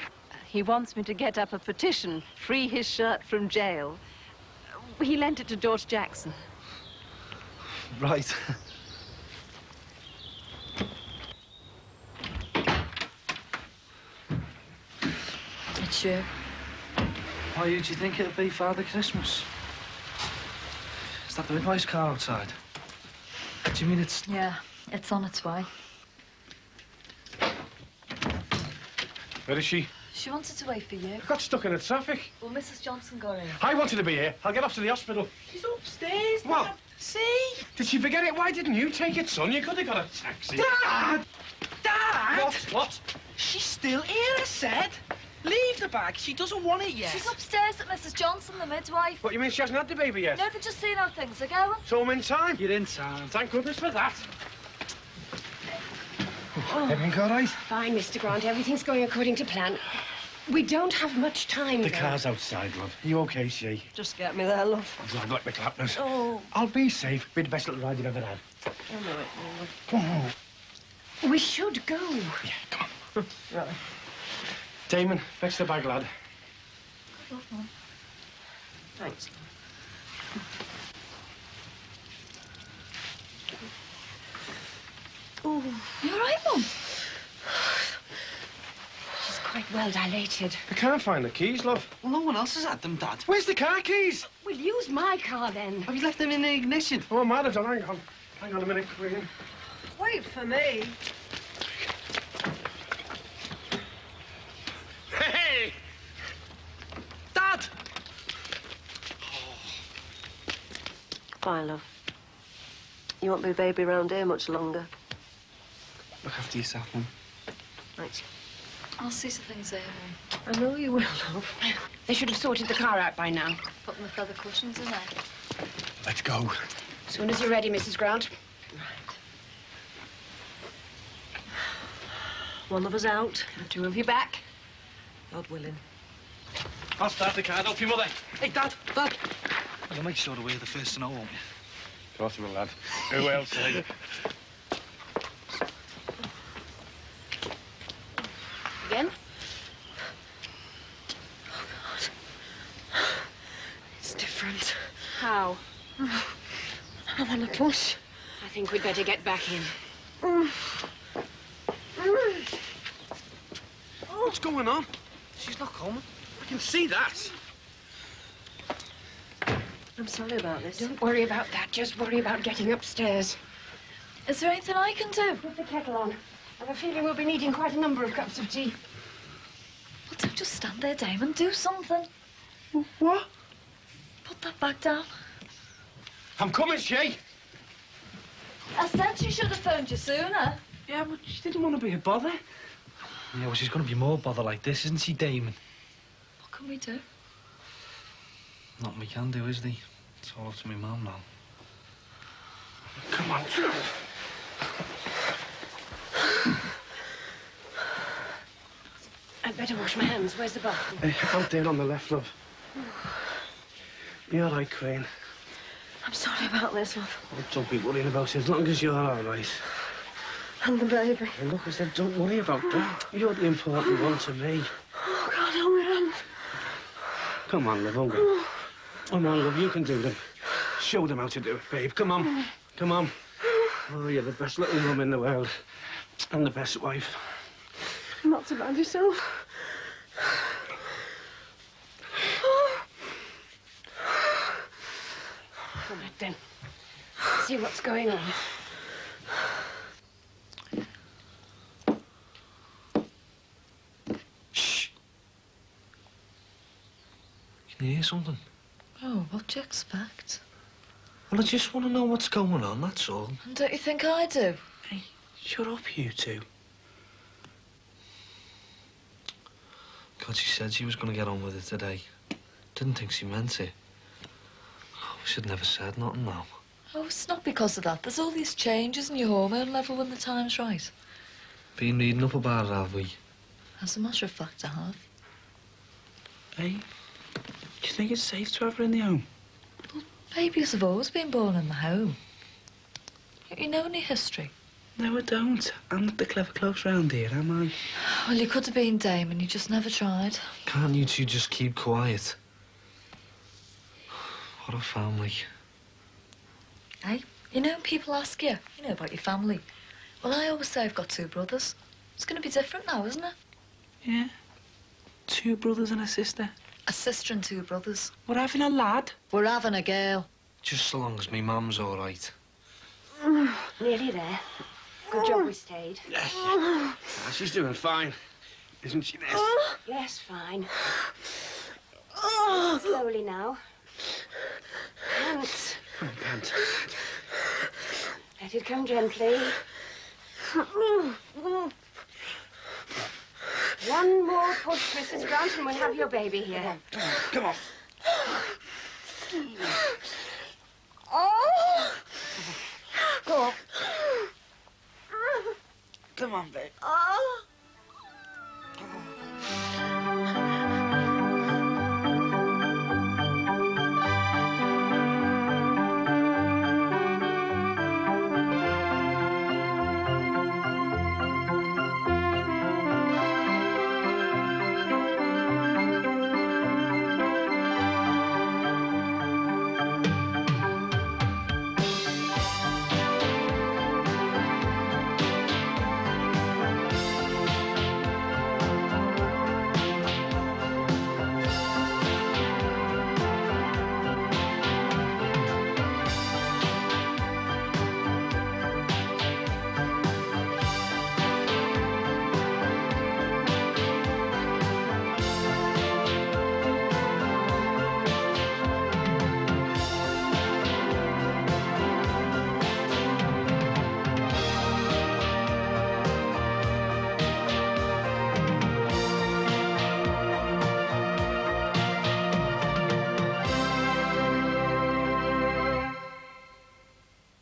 He wants me to get up a petition, free his shirt from jail. He lent it to George Jackson. Right. It's you. Why, who do you think it'd be, Father Christmas? Is that the midwife's car outside? Do you mean it's... Yeah, it's on its way. Where is she? She wanted to wait for you. I got stuck in the traffic. Well, Mrs. Johnson got in. I wanted to be here. I'll get off to the hospital. She's upstairs. What? Dad. See? Did she forget it? Why didn't you take it, son? You could have got a taxi. Dad! Dad! What? What? She's still here, I said. Leave the bag. She doesn't want it yet. She's upstairs at Mrs. Johnson, the midwife. What, you mean she hasn't had the baby yet? No, they're just seeing how things are going. So I'm in time? You're in time. Thank goodness for that. Everything all right? Fine, Mr. Grant. Everything's going according to plan. We don't have much time, The though. car's outside, love. Are you okay, she? Just get me there, love. I'd like the clappers. Oh. I'll be safe. Be the best little ride you've ever had. I know it, love. Come on. We should go. Yeah, come on. Right. Damon, fetch the bag, lad. Thanks. Oh, you all right, Mum? She's quite well dilated. I can't find the keys, love. Well, no one else has had them, Dad. Where's the car keys? We'll use my car, then. Have you left them in the ignition? Oh, I might have done. Hang on. Hang on a minute, Queen. Wait for me. Hey! Dad! Fine, love. You won't be baby round here much longer. Look after yourself, Mum. Thanks. I'll see some things there, Mum. I know you will, love. They should have sorted the car out by now. Putting the feather cushions in there. Let's go. As soon as you're ready, Mrs. Grant. One of us out, and two of you back. God willing. I'll start the car. Help your mother. Hey, Dad! Dad! You'll make sure that we're the first to know, won't you? Of course we will, lad. Who else, eh? Again? Oh, God. It's different. How? I want to push. I think we'd better get back in. What's going on? She's not coming. I can see that. I'm sorry about this. Don't worry about that. Just worry about getting upstairs. Is there anything I can do? Put the kettle on. I have a feeling we'll be needing quite a number of cups of tea. Well, don't just stand there, Damon. Do something. What? Put that back down. I'm coming, Shay. I said she should have phoned you sooner. Yeah, but she didn't want to be a bother. Yeah, well, she's going to be more bother like this, isn't she, Damon? What can we do? Nothing we can do, is there? It's all up to me mum now. Come on. I'd better wash my hands. Where's the bathroom? Hey, out there on the left, love. You're all right, Queen. I'm sorry about this, love. Oh, don't be worrying about it, as long as you're all right. And the baby. And look, I said, don't worry about that. You're the important one to me. Oh, God, hold my hand. Come on, love, hold on. Come on, love, you can do them. Show them how to do it, babe. Come on. Come on. Oh, you're the best little mum in the world. And the best wife. Not so bad yourself. All right, then. See what's going on. Shh. Can you hear something? Oh, what do you expect? Well, I just want to know what's going on, that's all. And don't you think I do? Hey, shut up, you two. God, she said she was going to get on with it today. Didn't think she meant it. Oh, we should never said nothing now. Oh, it's not because of that. There's all these changes in your hormone level when the time's right. Been reading up about it, have we? As a matter of fact, I have. Hey, do you think it's safe to have her in the home? Babies have always been born in the home. Don't you know any history? No, I don't. I'm not the clever close round here, am I? Well, you could have been Damon. You just never tried. Can't you two just keep quiet? What a family. Hey, You know, people ask you, about your family. Well, I always say I've got 2 brothers. It's going to be different now, isn't it? Yeah. 2 brothers and a sister. A sister and 2 brothers. We're having a lad. We're having a girl. Just so long as me mum's all right. Nearly there. Good job we stayed. She's doing fine, isn't she, Ness? Yes, fine. Slowly now. Pants. Pants. Let it come gently. One more push, Mrs. Grant, and we'll have your baby here. Come on. Oh! Go on. Come on, babe. Oh!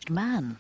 Man.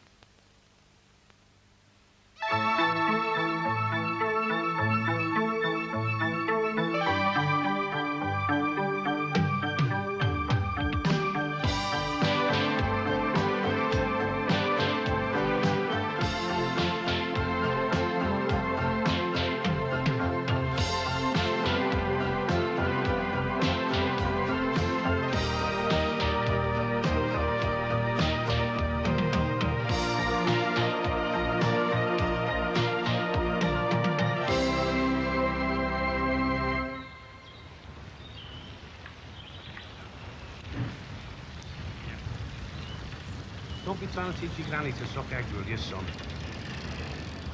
Don't be trying to teach your granny to suck eggs, will you, son?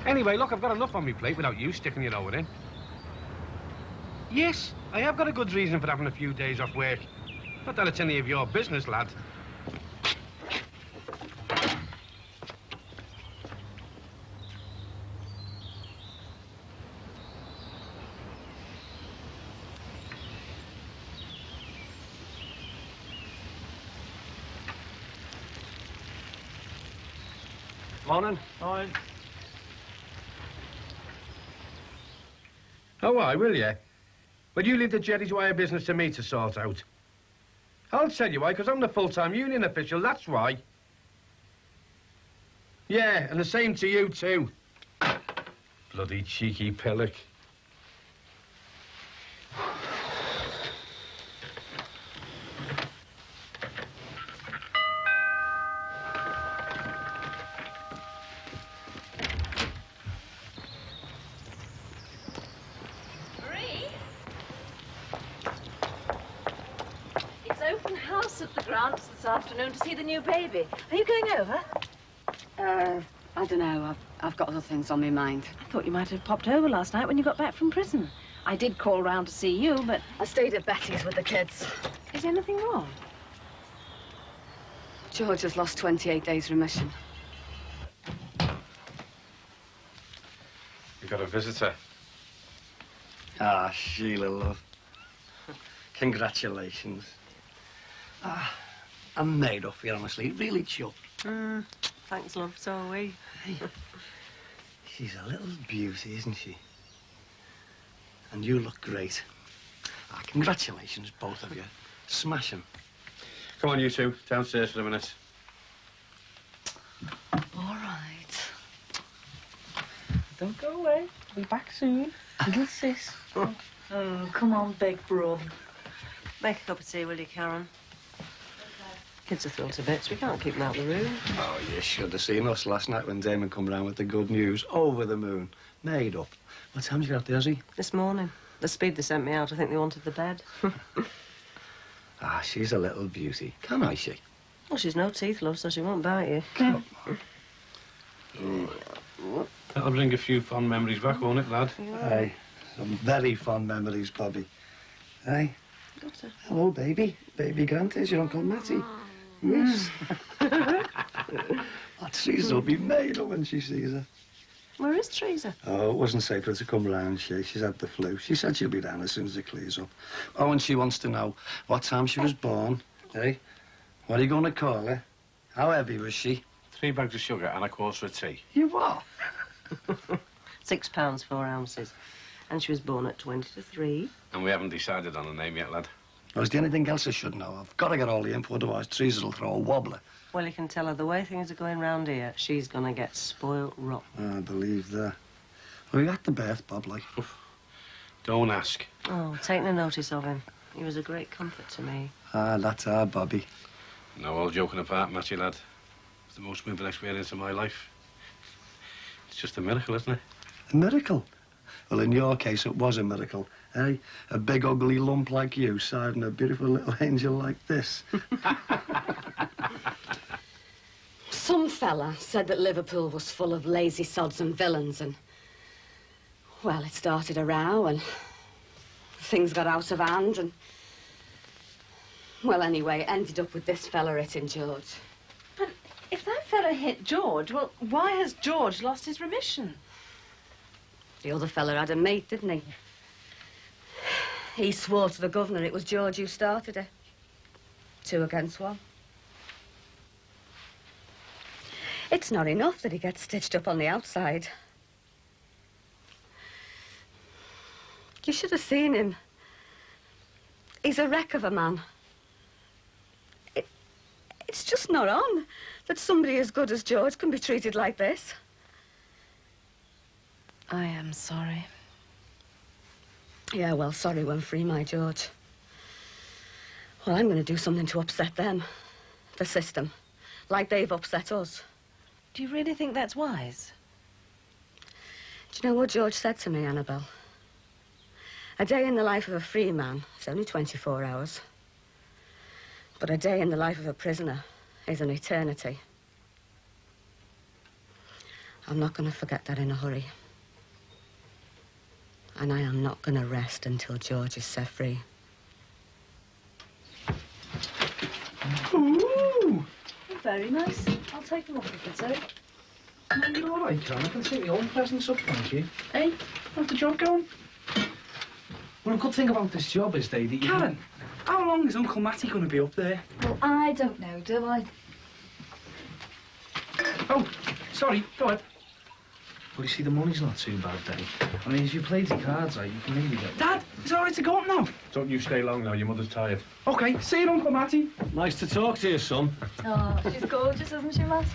Anyway, look, I've got enough on my plate without you sticking your over in. Yes, I have got a good reason for having a few days off work. Not that it's any of your business, lad. Morning. Morning. Oh, I will you? But you leave the Jerry's wire business to me to sort out. I'll tell you why, because I'm the full-time union official, that's why. Yeah, and the same to you, too. Bloody cheeky pillock. This afternoon to see the new baby. Are you going over? I don't know. I've got other things on my mind. I thought you might have popped over last night when you got back from prison. I did call round to see you, but... I stayed at Betty's with the kids. Is anything wrong? George has lost 28 days remission. You got a visitor? Ah, Sheila, love. Congratulations. I'm made up here, honestly. Really chuffed. Thanks, love. So are we. Hey, she's a little beauty, isn't she? And you look great. Congratulations, both of you. Smash 'em. Come on, you two. Downstairs for a minute. All right. Don't go away. I'll be back soon. Little sis. Oh, come on, big bro. Make a cup of tea, will you, Karen? Kids are thrilled to bits. We can't keep them out of the room. Oh, you should have seen us last night when Damon come round with the good news. Over the moon. Made up. What time did you get out there, Ozzy? This morning. The speed they sent me out, I think they wanted the bed. Ah, she's a little beauty. Can I, she? Well, she's no teeth, love, so she won't bite you. Come on. That'll bring a few fond memories back, won't it, lad? Aye. Some very fond memories, Bobby. Aye. Hello, baby. Baby Grant is your Uncle Matty. Yes. That Teresa will be made up when she sees her. Where is Teresa? Oh, it wasn't safe for her to come round, she's had the flu. She said she'll be down as soon as it clears up. Oh, and she wants to know what time she was born, eh? What are you going to call her? How heavy was she? 3 bags of sugar and a quarter of tea. You what? £6, 4 ounces. And she was born at 20 to 3. And we haven't decided on a name yet, lad. Well, is there anything else I should know? I've got to get all the info, otherwise Teresa will throw a wobbler. Well, you can tell her the way things are going round here, she's going to get spoilt rotten. I believe that. Well, you at the birth, Bob, like? Don't ask. Oh, take no notice of him. He was a great comfort to me. Ah, that's our Bobby. No, all joking apart, Matty, lad. It's the most moving experience of my life. It's just a miracle, isn't it? A miracle? Well, in your case, it was a miracle, eh? A big, ugly lump like you siding a beautiful little angel like this. Some fella said that Liverpool was full of lazy sods and villains and... Well, it started a row and things got out of hand and... Well, anyway, it ended up with this fella hitting George. But if that fella hit George, well, why has George lost his remission? The other fella had a mate, didn't he? He swore to the governor it was George who started it. 2 against 1. It's not enough that he gets stitched up on the outside. You should have seen him. He's a wreck of a man. It's just not on that somebody as good as George can be treated like this. I am sorry. Yeah, well, sorry won't free my George. Well, I'm going to do something to upset them. The system. Like they've upset us. Do you really think that's wise? Do you know what George said to me, Annabelle? A day in the life of a free man is only 24 hours. But a day in the life of a prisoner is an eternity. I'm not going to forget that in a hurry. And I am not going to rest until George is set free. Ooh! Very nice. I'll take them off if it's okay. No, you're all right, John. I can take your own presents up, thank you. Hey, how's the job going? Well, a good thing about this job is, Davey... Karen, how long is Uncle Matty going to be up there? Well, I don't know, do I? Oh, sorry, go ahead. Well, you see, the money's not too bad, Dave. I mean, if you played your cards right, you can maybe get... Dad, is it all right to go up now? Don't you stay long now, your mother's tired. OK, see you, Uncle Matty. Nice to talk to you, son. Oh, she's gorgeous, isn't she, Matt?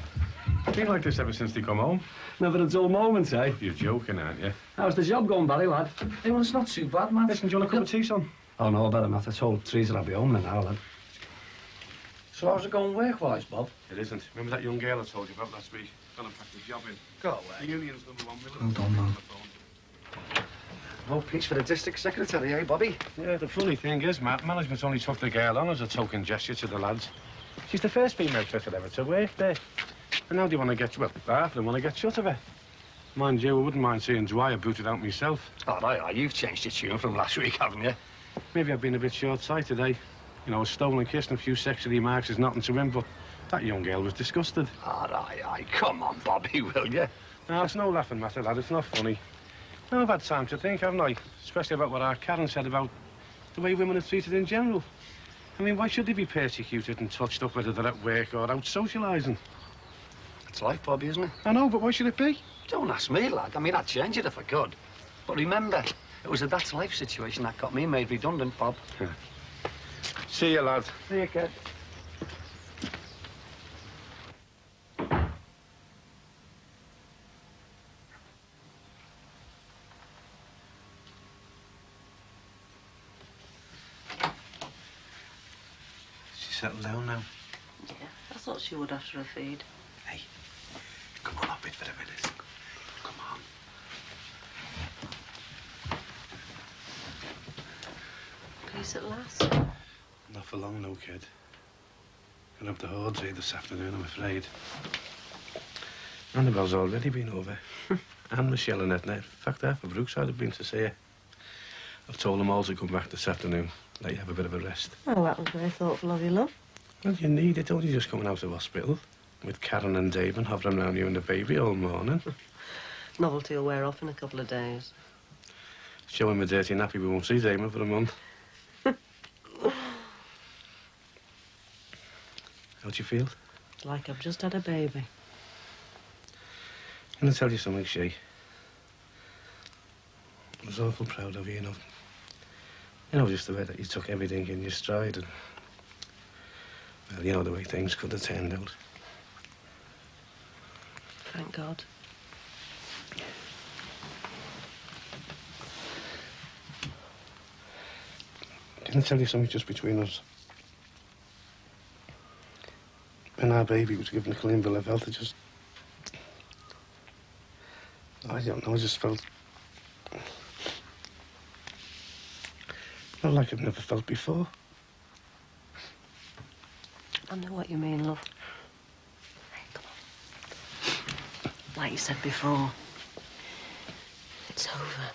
Been like this ever since they come home. Never a dull moment, eh? You're joking, aren't you? How's the job going, Barry, lad? Hey, well, it's not too bad, man. Listen, do you want a cup of tea, son? Oh, no, better not. I told Teresa I'll be home now, lad. So how's it going work-wise, Bob? It isn't. Remember that young girl I told you about last week? Gonna pack the job in. Go away. The union's #1 with Hold on, man. No peace for the district secretary, eh, Bobby? Yeah, the funny thing is, Matt, management's only took the girl on as a token gesture to the lads. She's the first female fitter ever to work there. And now they want to get, well, half of them want to get shut of her. Mind you, I wouldn't mind seeing Dwyer booted out myself. Oh, aye, you've changed your tune from last week, haven't you? Maybe I've been a bit short-sighted, eh? You know, a stolen kiss and a few sexy remarks is nothing to him, but that young girl was disgusted. Aye, come on, Bobby, will you? No, it's no laughing matter, lad. It's not funny. Now, I've had time to think, haven't I? Especially about what our Karen said about the way women are treated in general. I mean, why should they be persecuted and touched up, whether they're at work or out socialising? It's life, Bobby, isn't it? I know, but why should it be? Don't ask me, lad. I mean, I'd change it if I could. But remember, it was a that's life situation that got me made redundant, Bob. Yeah. See you, lad. See you, kid. She's settled down now. dear. I thought she would after her feed. Hey, come on up it for a minute. Come on. Peace at last. Not for long, no, kid. Gonna have the hordes here this afternoon, I'm afraid. Annabelle's already been over. And Michelle and Edna. In fact, half of Brookside have been to see her. I've told them all to come back this afternoon. Let you have a bit of a rest. Oh, that was very thoughtful of you, love. Well, you need it. Only just coming out of hospital. With Karen and David hovering around you and the baby all morning. Novelty will wear off in a couple of days. Show him a dirty nappy, we won't see Damon for a month. How do you feel? Like I've just had a baby. Can I tell you something, Shay? I was awful proud of you, you know. You know, just the way that you took everything in your stride and... Well, you know the way things could have turned out. Thank God. Can I tell you something just between us? When our baby was given a clean bill of health, I don't know, I just felt... Not like I've never felt before. I know what you mean, love. Hey, come on. Like you said before, it's over.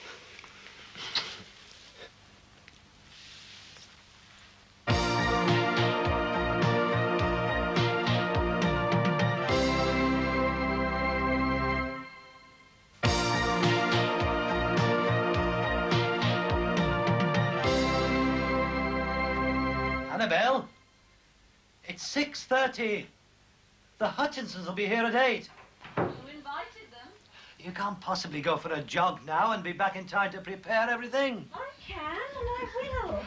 Annabelle, it's 6:30. The Hutchinsons will be here at 8. You invited them? You can't possibly go for a jog now and be back in time to prepare everything. I can, and I will.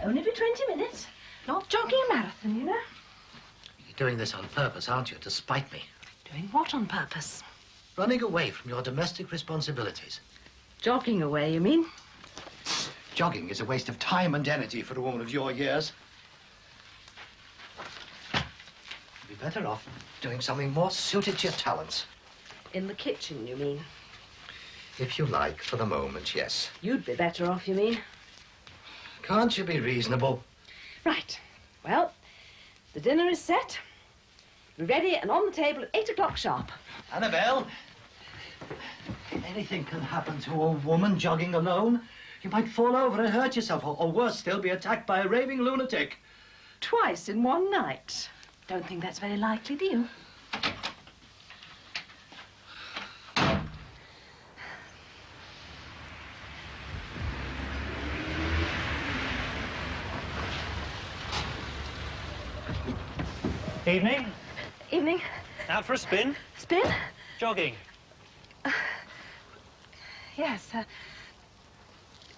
Only be 20 minutes. Not jogging a marathon, you know. You're doing this on purpose, aren't you, to spite me? Doing what on purpose? Running away from your domestic responsibilities. Jogging away, you mean? Jogging is a waste of time and energy for a woman of your years. You'd be better off doing something more suited to your talents. In the kitchen, you mean? If you like, for the moment, yes. You'd be better off, you mean? Can't you be reasonable? Right. Well, the dinner is set. We're ready and on the table at 8 o'clock sharp. Annabelle, anything can happen to a woman jogging alone. You might fall over and hurt yourself, or worse still, be attacked by a raving lunatic. Twice in one night. Don't think that's very likely, do you? Evening. Evening. Out for a spin? Spin? Jogging. Yes,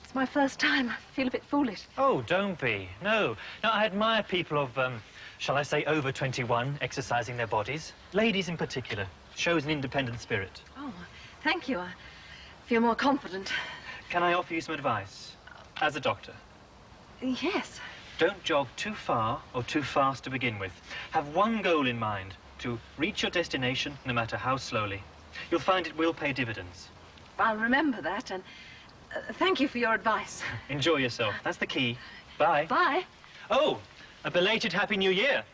it's my first time. I feel a bit foolish. Oh, don't be. No. Now, I admire people of, shall I say, over 21 exercising their bodies. Ladies in particular. Shows an independent spirit. Oh, thank you. I feel more confident. Can I offer you some advice? As a doctor. Yes. Don't jog too far or too fast to begin with. Have one goal in mind, to reach your destination no matter how slowly. You'll find it will pay dividends. I'll remember that, and thank you for your advice. Enjoy yourself. That's the key. Bye. Bye. Oh, a belated Happy New Year.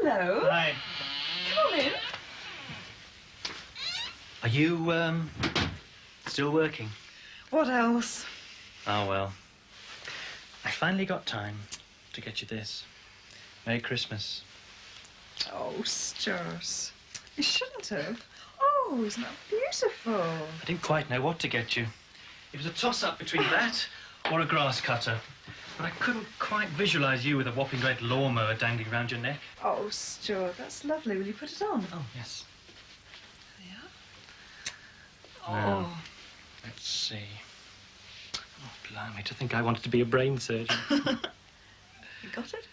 Hello. Hi. Come in. Are you, still working? What else? Oh, well. I finally got time to get you this. Merry Christmas. Oh, Stuart. You shouldn't have. Oh, isn't that beautiful? I didn't quite know what to get you. It was a toss-up between that or a grass cutter. But I couldn't quite visualize you with a whopping great lawnmower dangling around your neck. Oh, Stuart, that's lovely. Will you put it on? Oh, yes. There you are. Now, Oh. let's see. Oh, Blimey, to think I wanted to be a brain surgeon. You got it?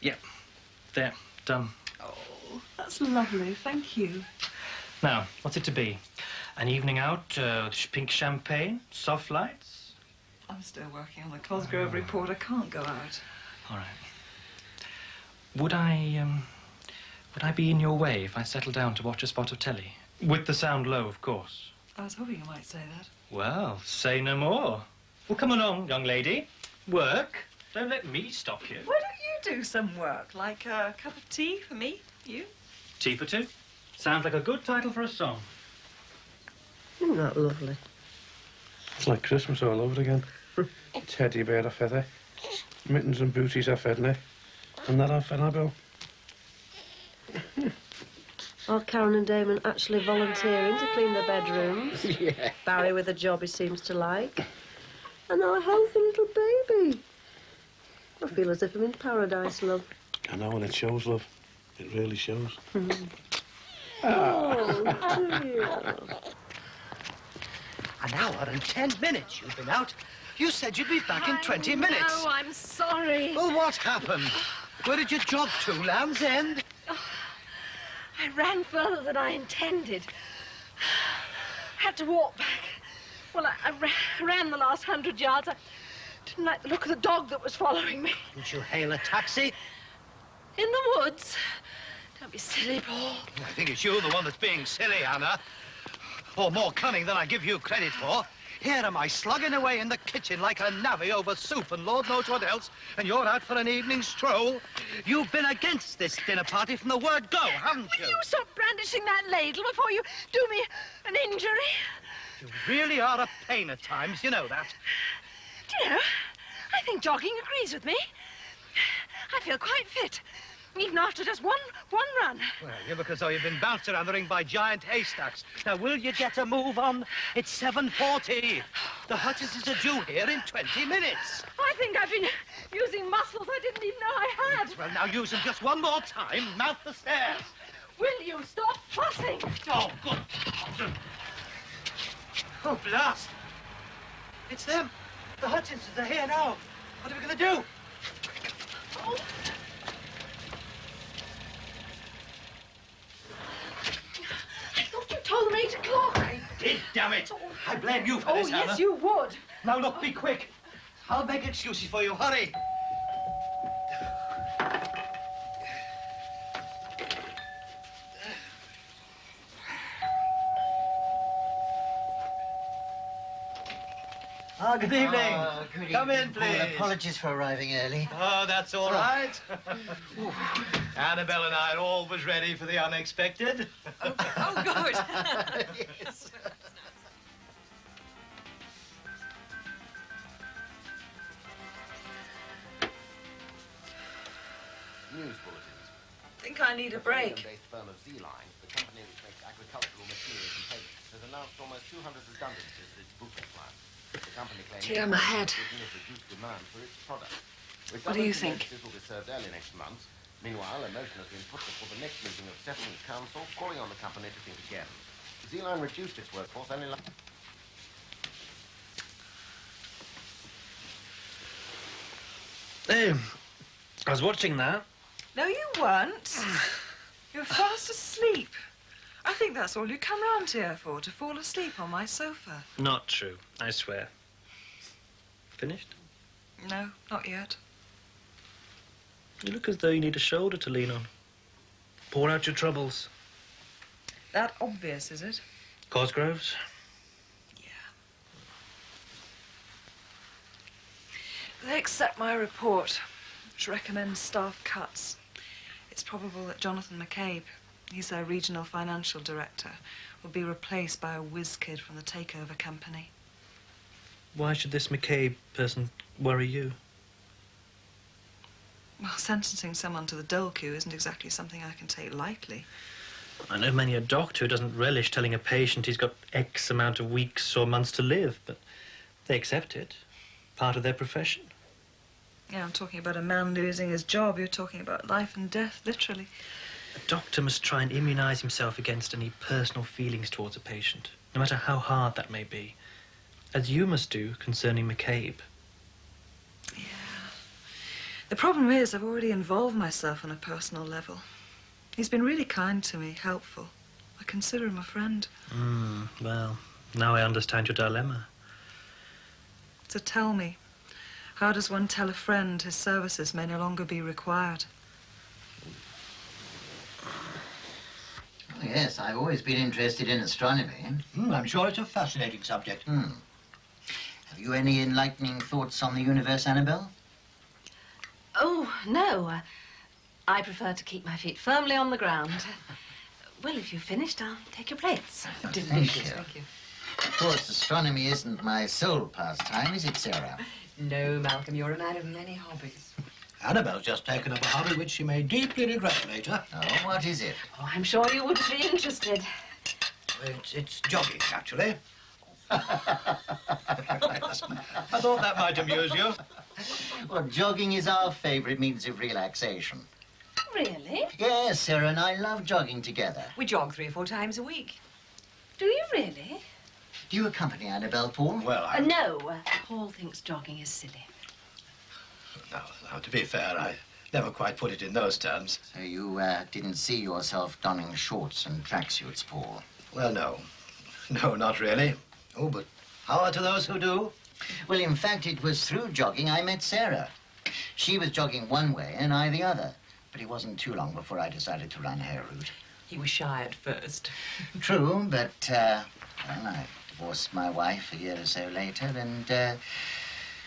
Yep. There. Done. Oh, that's lovely. Thank you. Now, what's it to be? An evening out, pink champagne, soft lights? I'm still working on the Cosgrove report. I can't go out. All right. Would I be in your way if I settled down to watch a spot of telly? With the sound low, of course. I was hoping you might say that. Well, say no more. Well, come along, young lady. Work. Don't let me stop you. Why don't you do some work? Like a cup of tea for me? You? Tea for two. Sounds like a good title for a song. Isn't that lovely? It's like Christmas all over again. Teddy bear off Heather, mittens and booties off Edna, and that off Annabelle. Are Karen and Damon actually volunteering to clean their bedrooms? Yeah. Barry with a job he seems to like. And our healthy little baby. I feel as if I'm in paradise, love. I know, and it shows, love. It really shows. Oh, dear. An hour and 10 minutes you've been out. You said you'd be back in 20 minutes. Oh, I'm sorry. Well, what happened? Where did you jog to, Land's End? I ran further than I intended. Had to walk back. Well, I ran the last 100 yards. I didn't like the look of the dog that was following me. Didn't you hail a taxi? In the woods. Don't be silly, Paul. I think it's you, the one that's being silly, Anna. Or more cunning than I give you credit for. Here am I slugging away in the kitchen like a navvy over soup and Lord knows what else, and you're out for an evening stroll. You've been against this dinner party from the word go, haven't you? Will you stop brandishing that ladle before you do me an injury? You really are a pain at times, you know that. Do you know, I think jogging agrees with me. I feel quite fit, even after just one run. Well, you look as though you've been bounced around the ring by giant haystacks. Now, will you get a move on? It's 7:40. The Hutchinses are due here in 20 minutes. I think I've been using muscles I didn't even know I had. Well, now use them just one more time. Mount the stairs. Will you stop fussing? Oh, good. Oh, blast. It's them. The Hutchinsons are here now. What are we going to do? Oh. I thought you told them 8 o'clock. I did, damn it. I blame you for this, Oh, yes, Hannah. you would. Now, look, be quick. I'll make excuses for you. Hurry. Ah, good evening. Good Come evening, in, please. Paul. Apologies for arriving early. Oh, that's all right. Annabelle and I are always ready for the unexpected. Oh, good. Yes. News bulletins. Think I need a break. The based firm of Z-Line, the company which makes agricultural materials and payments, has announced almost 200 redundancies at its Brookside plant. The company claims Dear, my head. witness reduced demand for its products. What do you think? This will be served early next month. Meanwhile, a motion has been put before the next meeting of Settlement Council, calling on the company to think again. Z-Line reduced its workforce only last... Hey, I was watching that. No, you weren't. You were fast asleep. I think that's all you come round here for, to fall asleep on my sofa. Not true, I swear. Finished? No, not yet. You look as though you need a shoulder to lean on. Pour out your troubles. That obvious, is it? Cosgroves? They accept my report, which recommends staff cuts. It's probable that Jonathan McCabe, he's their regional financial director, will be replaced by a whiz kid from the takeover company. Why should this McCabe person worry you? Well, sentencing someone to the dole queue isn't exactly something I can take lightly. I know many a doctor who doesn't relish telling a patient he's got X amount of weeks or months to live, but they accept it. Part of their profession. Yeah, I'm talking about a man losing his job. You're talking about life and death, literally. A doctor must try and immunize himself against any personal feelings towards a patient, no matter how hard that may be. as you must do concerning McCabe. The problem is I've already involved myself on a personal level. He's been really kind to me, helpful. I consider him a friend. Well, now I understand your dilemma. So tell me, how does one tell a friend his services may no longer be required? Oh, yes, I've always been interested in astronomy. I'm sure it's a fascinating subject. Have you any enlightening thoughts on the universe, Annabelle? Oh, no. I prefer to keep my feet firmly on the ground. Well, if you've finished, I'll take your plates. Thank you. Of course, astronomy isn't my sole pastime, is it, Sarah? No, Malcolm, you're a man of many hobbies. Annabelle's just taken up a hobby which she may deeply regret later. Oh, what is it? Oh, I'm sure you would be interested. It's jogging, actually. I thought that might amuse you. Well, jogging is our favourite means of relaxation. Really? Yes, Sarah and I love jogging together. We jog 3 or 4 times a week. Do you really? Do you accompany Annabelle, Paul? Well, No. Paul thinks jogging is silly. No, to be fair, I never quite put it in those terms. So you didn't see yourself donning shorts and tracksuits, Paul? Well, no. No, not really. Oh, but power to those who do. Well, in fact, it was through jogging I met Sarah. She was jogging one way and I the other. But it wasn't too long before I decided to run her route. He was shy at first. True, but, well, I divorced my wife a year or so later, and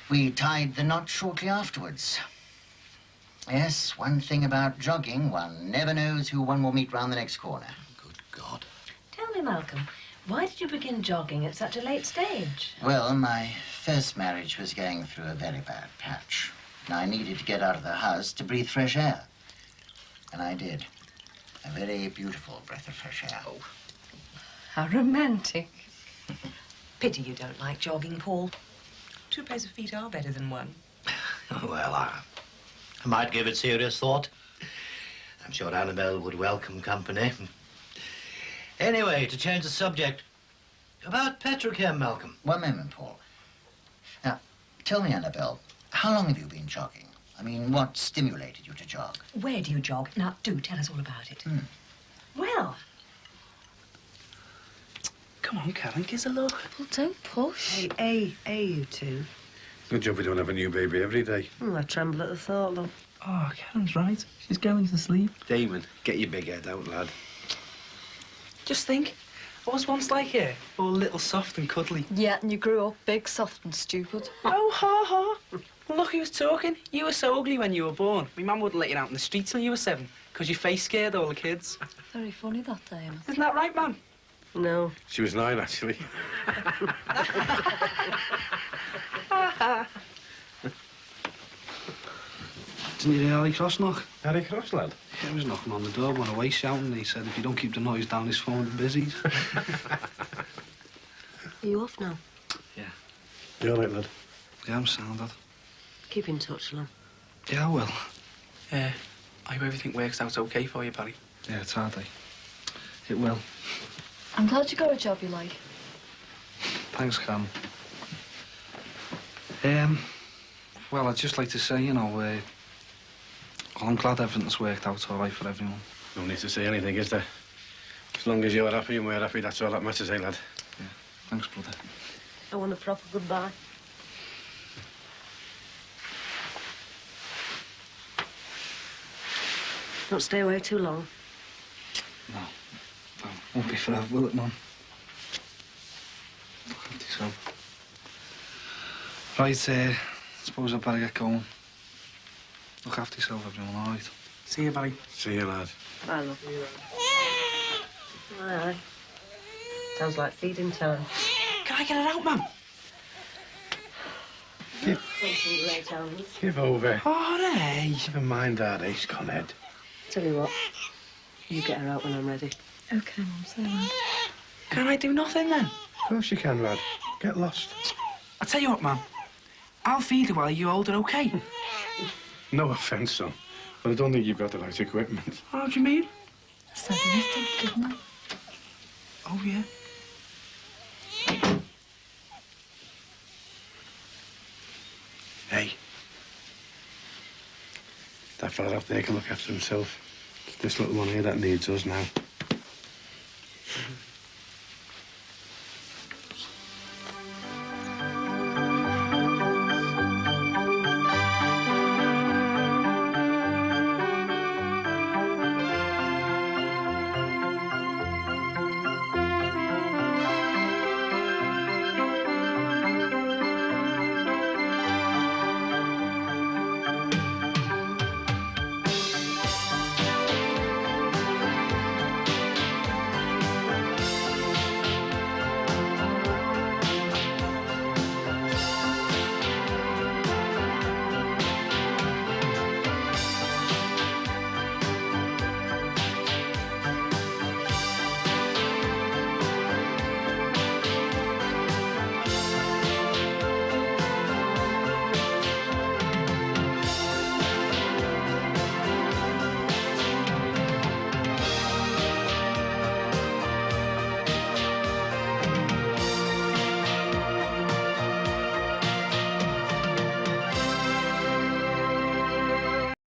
we tied the knot shortly afterwards. Yes, one thing about jogging, one never knows who one will meet round the next corner. Good God. Tell me, Malcolm, why did you begin jogging at such a late stage? Well, my first marriage was going through a very bad patch. And I needed to get out of the house to breathe fresh air. And I did. A very beautiful breath of fresh air. Oh, how romantic. Pity you don't like jogging, Paul. 2 pairs of feet are better than one. Well, I might give it serious thought. I'm sure Annabelle would welcome company. Anyway, to change the subject, about petrochem, Malcolm. One moment, Paul. Now, tell me, Annabelle, how long have you been jogging? I mean, what stimulated you to jog? Where do you jog? Now, do tell us all about it. Well, Come on, Karen, give us a look. Well, don't push. Hey, you two. Good job we don't have a new baby every day. I tremble at the thought, love. Oh, Karen's right. She's going to sleep. Damon, get your big head out, lad. Just think, I was once like her, all little soft and cuddly. Yeah, and you grew up big, soft and stupid. Oh, ha, ha. Well, look who's talking. You were so ugly when you were born. My mum wouldn't let you out in the street till you were 7, because your face scared all the kids. Very funny that day, Emma. Isn't that right, Mum? No. She was 9, actually. Didn't you hear Harry Cross knock? Harry Cross, lad? Yeah, he was knocking on the door, went away shouting. He said if you don't keep the noise down, his phone is busy. Are you off now? Yeah. You all right, lad? Yeah, I'm sound, Dad. Keep in touch, love. Yeah, I will. I hope everything works out okay for you, Barry. Yeah, it's hard, eh? It will. I'm glad you got a job you like. Thanks, Cam. Well, I'd just like to say, you know, well, I'm glad everything's worked out all right for everyone. No need to say anything, is there? As long as you're happy and we're happy, that's all that matters, eh, lad? Yeah. Thanks, brother. I want a proper goodbye. Don't stay away too long. No. Won't be forever, will it, Mum? I think so. Right, suppose I'd better get going. Look after yourself, everyone, all right? See you, Barry. See you, lad. Bye, love. Aye. Sounds like feeding time. Can I get it out, Mum? Give over. All right. Never mind that, Ace Conhead. Tell you what, you get her out when I'm ready. OK, Mum, say that. Can I do nothing, then? Of course you can, lad. Get lost. I'll tell you what, Mum. I'll feed her while you hold her, OK? No offence, son, but I don't think you've got the right equipment. What do you mean? 7 lifted, didn't I? Oh, yeah. That fella out there can look after himself. It's this little one here that needs us now.